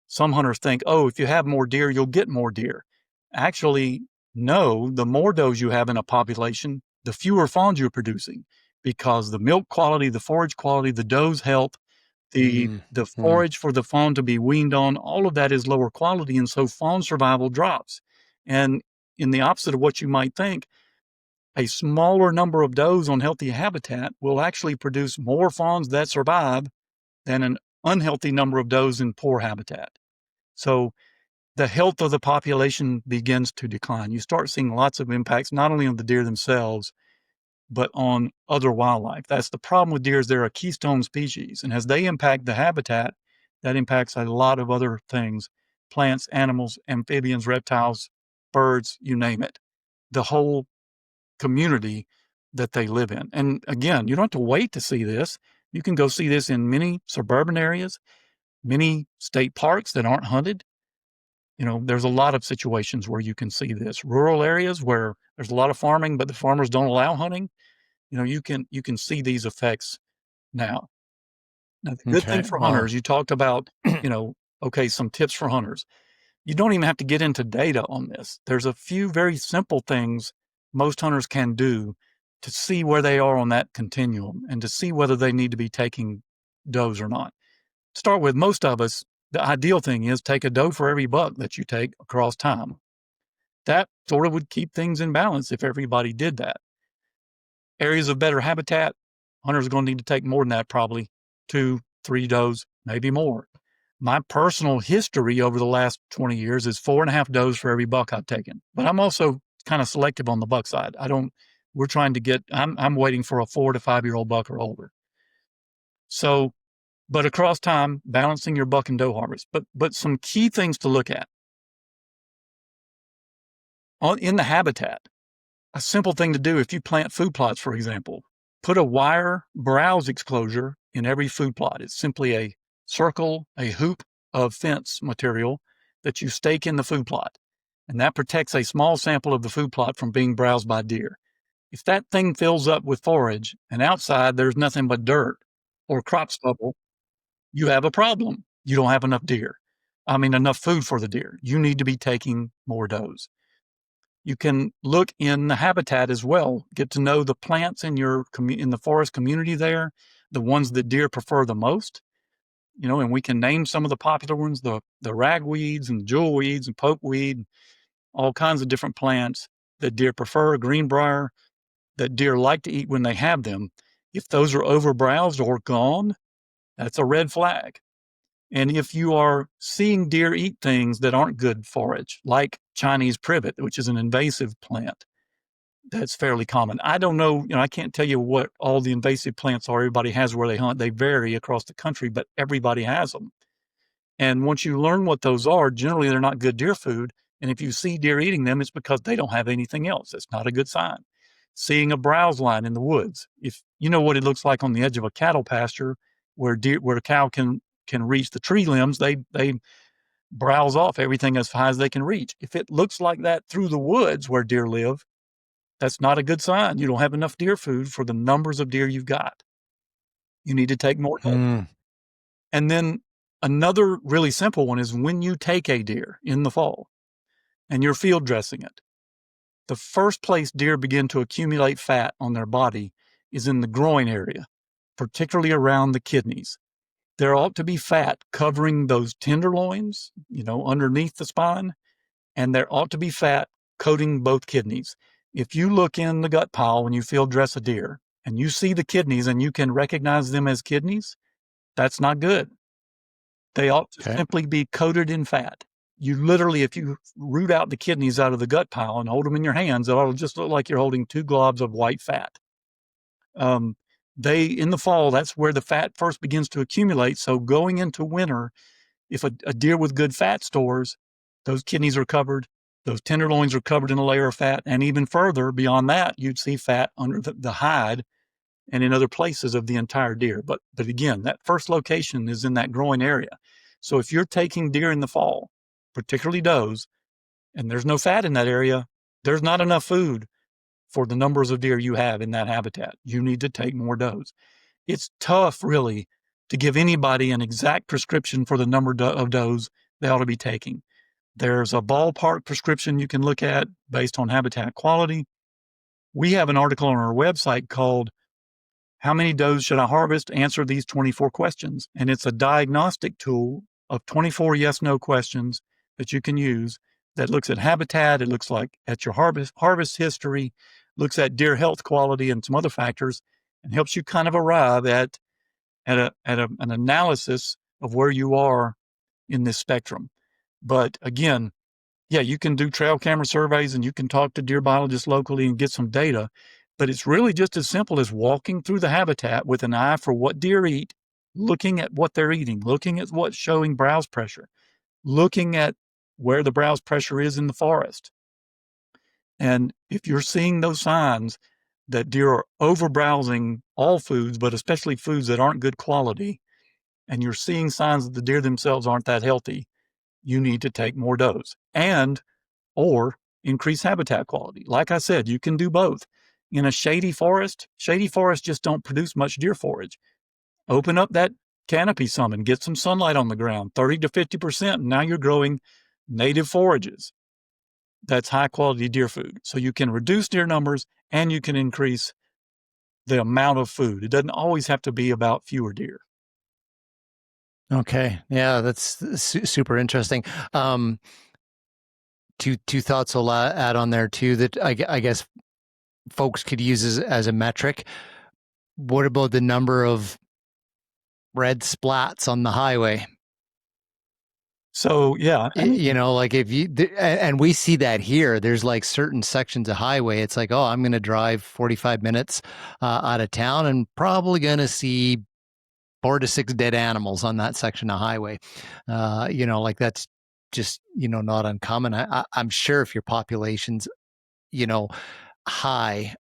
some hunters think, oh, if you have more deer, you'll get more deer. Actually, no, the more does you have in a population, the fewer fawns you're producing, because the milk quality, the forage quality, the doe's health, the forage for the fawn to be weaned on, all of that is lower quality. And so fawn survival drops. And in the opposite of what you might think, a smaller number of does on healthy habitat will actually produce more fawns that survive than an unhealthy number of does in poor habitat. So the health of the population begins to decline. You start seeing lots of impacts, not only on the deer themselves, but on other wildlife. That's the problem with deer, is they're a keystone species. And as they impact the habitat, that impacts a lot of other things: plants, animals, amphibians, reptiles, birds, you name it. The whole community that they live in. And again, you don't have to wait to see this. You can go see this in many suburban areas, many state parks that aren't hunted. There's a lot of situations where you can see this. Rural areas where there's a lot of farming, but the farmers don't allow hunting. You can see these effects now. Now, the good thing for hunters, you talked about, some tips for hunters. You don't even have to get into data on this. There's a few very simple things most hunters can do to see where they are on that continuum and to see whether they need to be taking does or not. Start with most of us, the ideal thing is take a doe for every buck that you take across time. That sort of would keep things in balance if everybody did that. Areas of better habitat, hunters are going to need to take more than that, probably 2, 3 does, maybe more. My personal history over the last 20 years is 4.5 does for every buck I've taken. But I'm also kind of selective on the buck side. I'm waiting for a 4 to 5 year old buck or older. So, but across time, balancing your buck and doe harvest. But some key things to look at. In the habitat, a simple thing to do if you plant food plots, for example, put a wire browse exclosure in every food plot. It's simply a circle, a hoop of fence material that you stake in the food plot. And that protects a small sample of the food plot from being browsed by deer. If that thing fills up with forage and outside there's nothing but dirt or crop stubble, you have a problem. You don't have enough enough food for the deer. You need to be taking more does. You can look in the habitat as well, get to know the plants in the forest community there, the ones that deer prefer the most. And we can name some of the popular ones, the ragweeds and jewelweeds and pokeweed, all kinds of different plants that deer prefer, greenbrier, that deer like to eat when they have them. If those are overbrowsed or gone, that's a red flag. And if you are seeing deer eat things that aren't good forage, like Chinese privet, which is an invasive plant, that's fairly common. I don't know, I can't tell you what all the invasive plants are. Everybody has where they hunt. They vary across the country, but everybody has them. And once you learn what those are, generally they're not good deer food. And if you see deer eating them, it's because they don't have anything else. It's not a good sign. Seeing a browse line in the woods, if you know what it looks like on the edge of a cattle pasture where a cow can reach the tree limbs, they browse off everything as high as they can reach. If it looks like that through the woods where deer live, that's not a good sign. You don't have enough deer food for the numbers of deer you've got. You need to take more. And then another really simple one is when you take a deer in the fall and you're field dressing it, the first place deer begin to accumulate fat on their body is in the groin area, particularly around the kidneys. There ought to be fat covering those tenderloins, underneath the spine, and there ought to be fat coating both kidneys. If you look in the gut pile when you field dress a deer and you see the kidneys and you can recognize them as kidneys, that's not good. They ought to simply be coated in fat. You literally, if you root out the kidneys out of the gut pile and hold them in your hands, it'll just look like you're holding 2 globs of white fat. In the fall, that's where the fat first begins to accumulate. So going into winter, if a deer with good fat stores, those kidneys are covered, those tenderloins are covered in a layer of fat, and even further beyond that, you'd see fat under the hide and in other places of the entire deer. But again, that first location is in that groin area. So if you're taking deer in the fall, particularly does, and there's no fat in that area, there's not enough food for the numbers of deer you have in that habitat. You need to take more does. It's tough, really, to give anybody an exact prescription for the number of does they ought to be taking. There's a ballpark prescription you can look at based on habitat quality. We have an article on our website called How Many Does Should I Harvest? Answer These 24 Questions. And it's a diagnostic tool of 24 yes-no questions that you can use that looks at habitat. It looks like at your harvest history, looks at deer health quality and some other factors, and helps you kind of arrive at an analysis of where you are in this spectrum. But again, you can do trail camera surveys and you can talk to deer biologists locally and get some data, but it's really just as simple as walking through the habitat with an eye for what deer eat, looking at what they're eating, looking at what's showing browse pressure, looking at where the browse pressure is in the forest. And if you're seeing those signs that deer are over-browsing all foods, but especially foods that aren't good quality, and you're seeing signs that the deer themselves aren't that healthy, you need to take more does or increase habitat quality. Like I said, you can do both. In a shady forests just don't produce much deer forage. Open up that canopy some and get some sunlight on the ground, 30 to 50%. Now you're growing native forages. That's high quality deer food. So you can reduce deer numbers and you can increase the amount of food. It doesn't always have to be about fewer deer. Okay. Yeah, that's super interesting. Two thoughts I'll add on there too that I guess folks could use as a metric. What about the number of red splats on the highway? So, yeah. Like if you, and we see that here, there's like certain sections of highway. It's like, oh, I'm going to drive 45 minutes out of town and probably going to see 4 to 6 dead animals on that section of highway. Like that's just, not uncommon. I'm sure if your population's, high,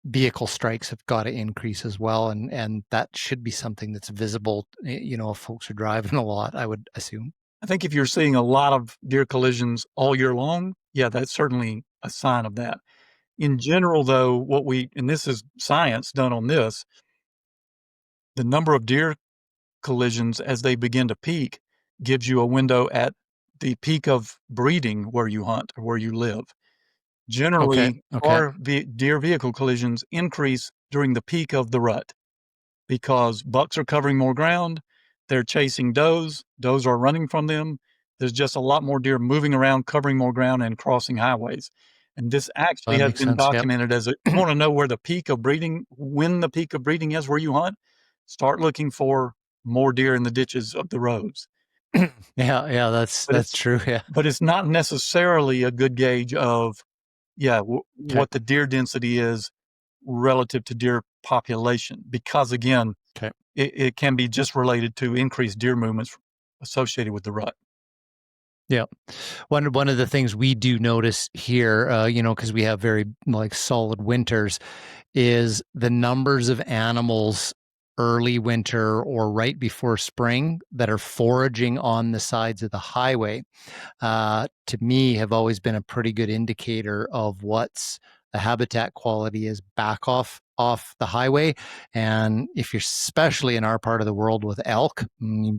vehicle strikes have got to increase as well. And that should be something that's visible, if folks are driving a lot, I would assume. I think if you're seeing a lot of deer collisions all year long, yeah, that's certainly a sign of that. In general, though, and this is science done on this, the number of deer collisions as they begin to peak gives you a window at the peak of breeding where you hunt or where you live. Generally, our deer vehicle collisions increase during the peak of the rut because bucks are covering more ground. They're chasing does. Does are running from them. There's just a lot more deer moving around, covering more ground and crossing highways. And this actually has been documented as you want to know when the peak of breeding is where you hunt, start looking for more deer in the ditches of the roads. Yeah, that's true. Yeah. But it's not necessarily a good gauge of, what the deer density is relative to deer population, because again, it can be just related to increased deer movements associated with the rut. Yeah. One of the things we do notice here, because we have very solid winters, is the numbers of animals early winter or right before spring that are foraging on the sides of the highway, to me have always been a pretty good indicator of what's the habitat quality is back off the highway. And if you're especially in our part of the world with elk,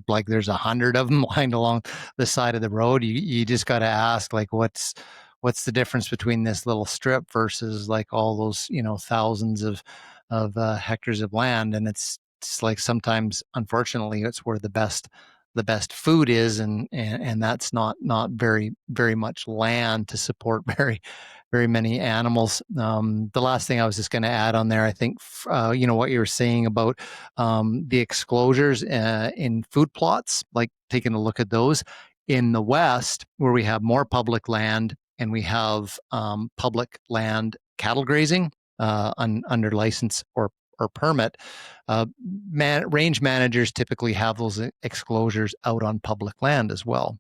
like there's 100 of them lined along the side of the road, you just got to ask, like, what's the difference between this little strip versus like all those, thousands of hectares of land. And it's like sometimes, unfortunately, it's where the best food is, and that's not very, very much land to support very, very many animals. The last thing I was just going to add on there, I think, what you were saying about the exclosures in food plots, like taking a look at those in the West, where we have more public land and we have public land cattle grazing under license or permit. Range managers typically have those exclosures out on public land as well.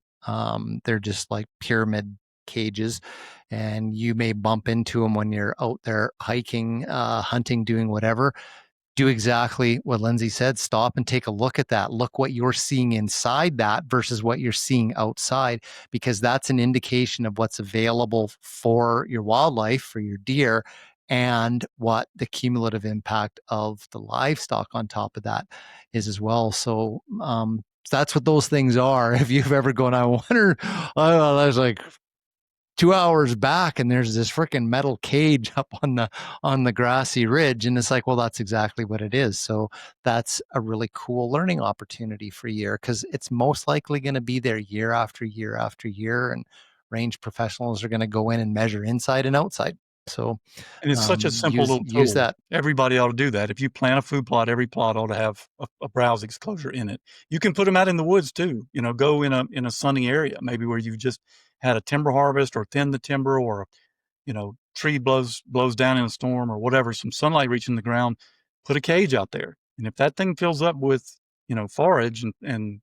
They're just like pyramid cages, and you may bump into them when you're out there hiking, hunting, doing whatever. Do exactly what Lindsay said. Stop and take a look at that. Look what you're seeing inside that versus what you're seeing outside, because that's an indication of what's available for your wildlife, for your deer, and what the cumulative impact of the livestock on top of that is as well. So that's what those things are. If you've ever gone, I wonder, there's like 2 hours back and there's this freaking metal cage up on the grassy ridge, and it's like, well, that's exactly what it is. So that's a really cool learning opportunity for you, because it's most likely going to be there year after year after year, and range professionals are going to go in and measure inside and outside. So, and it's such a simple little tool. Use that. Everybody ought to do that. If you plant a food plot, every plot ought to have a browse exclosure in it. You can put them out in the woods too. Go in a sunny area, maybe where you've just had a timber harvest or thinned the timber, or tree blows down in a storm or whatever, some sunlight reaching the ground. Put a cage out there, and if that thing fills up with forage and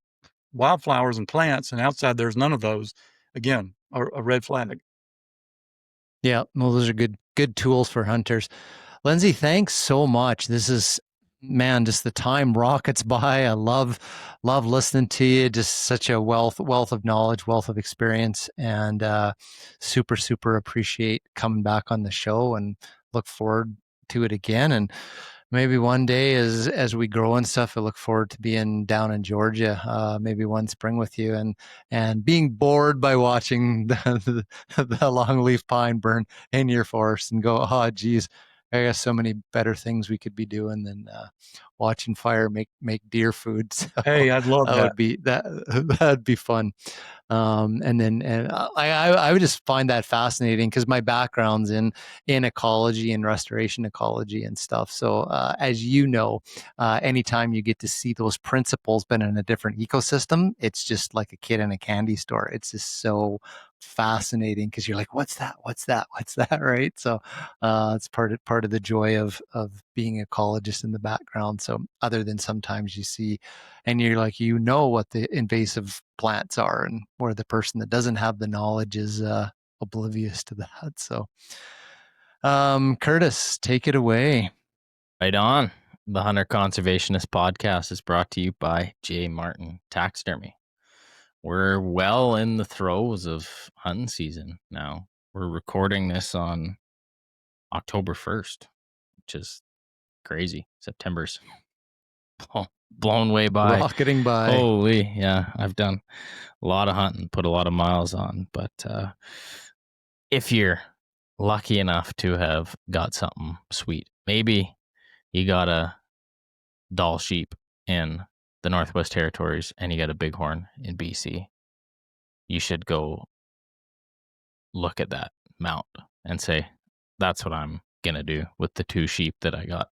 wildflowers and plants, and outside there's none of those, again, a red flag. Yeah, well, those are good tools for hunters. Lindsay, thanks so much. This is, man, just the time rockets by. I love listening to you. Just such a wealth of knowledge, wealth of experience, and super appreciate coming back on the show, and look forward to it again. And Maybe one day as we grow and stuff, I look forward to being down in Georgia, maybe one spring with you and being bored by watching the longleaf pine burn in your forest and go, oh, geez, I got so many better things we could be doing than watching fire make deer food. So Hey, I'd love that. that'd be fun. I would just find that fascinating because my background's in ecology and restoration ecology and stuff. So as you know, anytime you get to see those principles but in a different ecosystem, it's just like a kid in a candy store. It's just so fascinating because you're like, what's that? What's that? What's that? Right. So it's part of the joy of being ecologist in the background. So other than sometimes you see and you're like, you know what the invasive plants are and where the person that doesn't have the knowledge is oblivious to that. So Curtis, take it away. Right on. The Hunter Conservationist Podcast is brought to you by J. Martin Taxidermy. We're well in the throes of hunting season now. We're recording this on October 1st, which is crazy. September's blown way by. Rocketing by. Holy, yeah. I've done a lot of hunting, put a lot of miles on. But if you're lucky enough to have got something sweet, maybe you got a doll sheep in the Northwest Territories and you got a bighorn in BC, you should go look at that mount and say, that's what I'm going to do with the 2 sheep that I got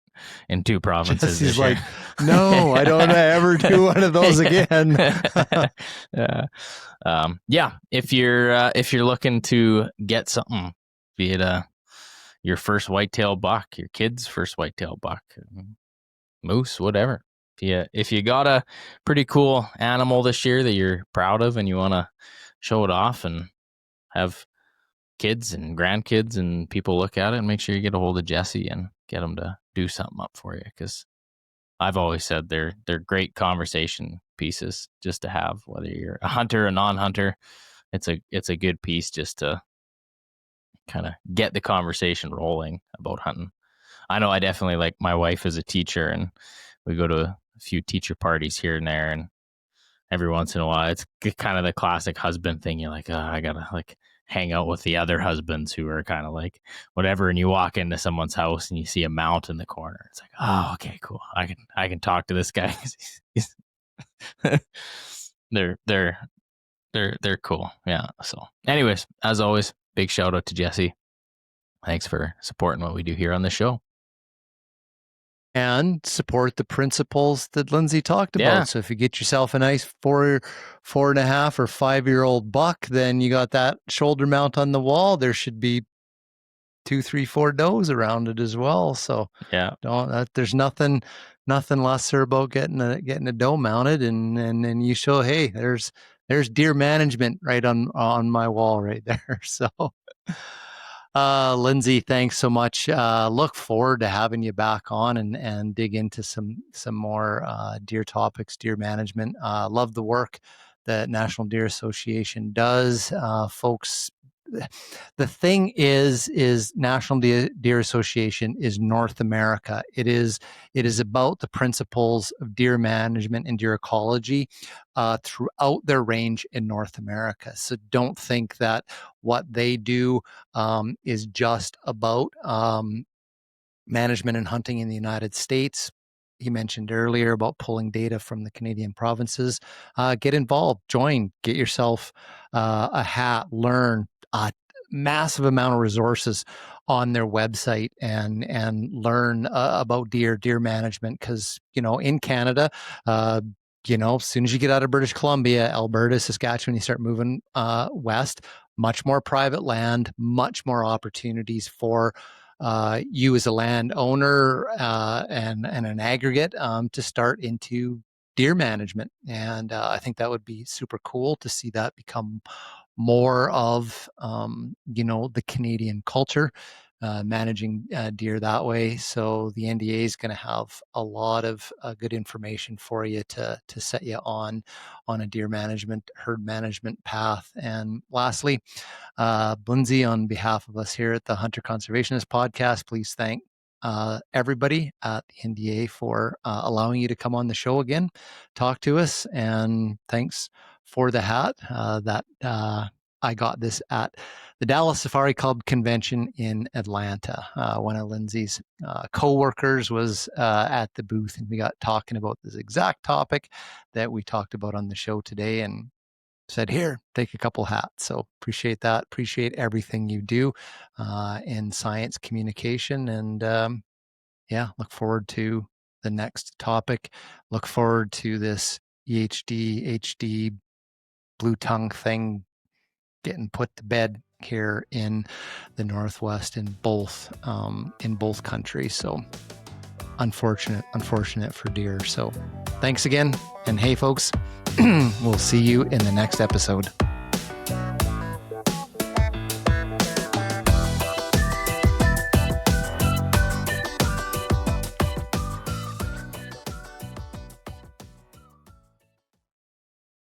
in 2 provinces. He's like, no, I don't ever do one of those again. Yeah. If you're looking to get something, be it your first whitetail buck, your kid's first whitetail buck, moose, whatever. If you got a pretty cool animal this year that you're proud of and you want to show it off and have kids and grandkids and people look at it, and make sure you get a hold of Jesse and get them to do something up for you, because I've always said they're great conversation pieces just to have, whether you're a hunter or non-hunter. It's a good piece just to kind of get the conversation rolling about hunting. I know I definitely, like, my wife is a teacher and we go to a few teacher parties here and there, and every once in a while it's kind of the classic husband thing. You're like, oh, I gotta like hang out with the other husbands who are kind of like whatever, and you walk into someone's house and you see a mount in the corner. It's like, oh, okay, cool. I can talk to this guy. They're cool. Yeah. So anyways, as always, big shout out to Jesse. Thanks for supporting what we do here on the show. And support the principles that Lindsay talked about. Yeah. So if you get yourself a nice 4.5 or 5-year-old buck, then you got that shoulder mount on the wall. There should be 2, 3, 4 does around it as well. So yeah, there's nothing lesser about getting a doe mounted, and you show, hey, there's deer management right on my wall right there. So. Lindsay, thanks so much. Look forward to having you back on and dig into some more deer topics, deer management. Love the work that National Deer Association does, folks. The thing is National Deer Association is North America. It is about the principles of deer management and deer ecology throughout their range in North America. So don't think that what they do is just about management and hunting in the United States. He mentioned earlier about pulling data from the Canadian provinces. Get involved, join, get yourself a hat, learn. Massive amount of resources on their website and learn about deer management, because in Canada, as soon as you get out of British Columbia, Alberta, Saskatchewan, you start moving west, much more private land, much more opportunities for you as a landowner and an aggregate to start into deer management. And I think that would be super cool to see that become more of the Canadian culture, managing deer that way. So the NDA is going to have a lot of good information for you to set you on a deer management, herd management path. And lastly, Lindsay, on behalf of us here at the Hunter Conservationist Podcast, please thank everybody at the NDA for allowing you to come on the show again, talk to us, and thanks for the hat that I got this at the Dallas Safari Club convention in Atlanta. One of Lindsay's co-workers was at the booth, and we got talking about this exact topic that we talked about on the show today, and said, here, take a couple hats. So appreciate that. Appreciate everything you do in science communication. And look forward to the next topic. Look forward to this EHD, HD, blue tongue thing getting put to bed here in the Northwest in both countries. So unfortunate for deer. So thanks again. And hey, folks, we'll see you in the next episode.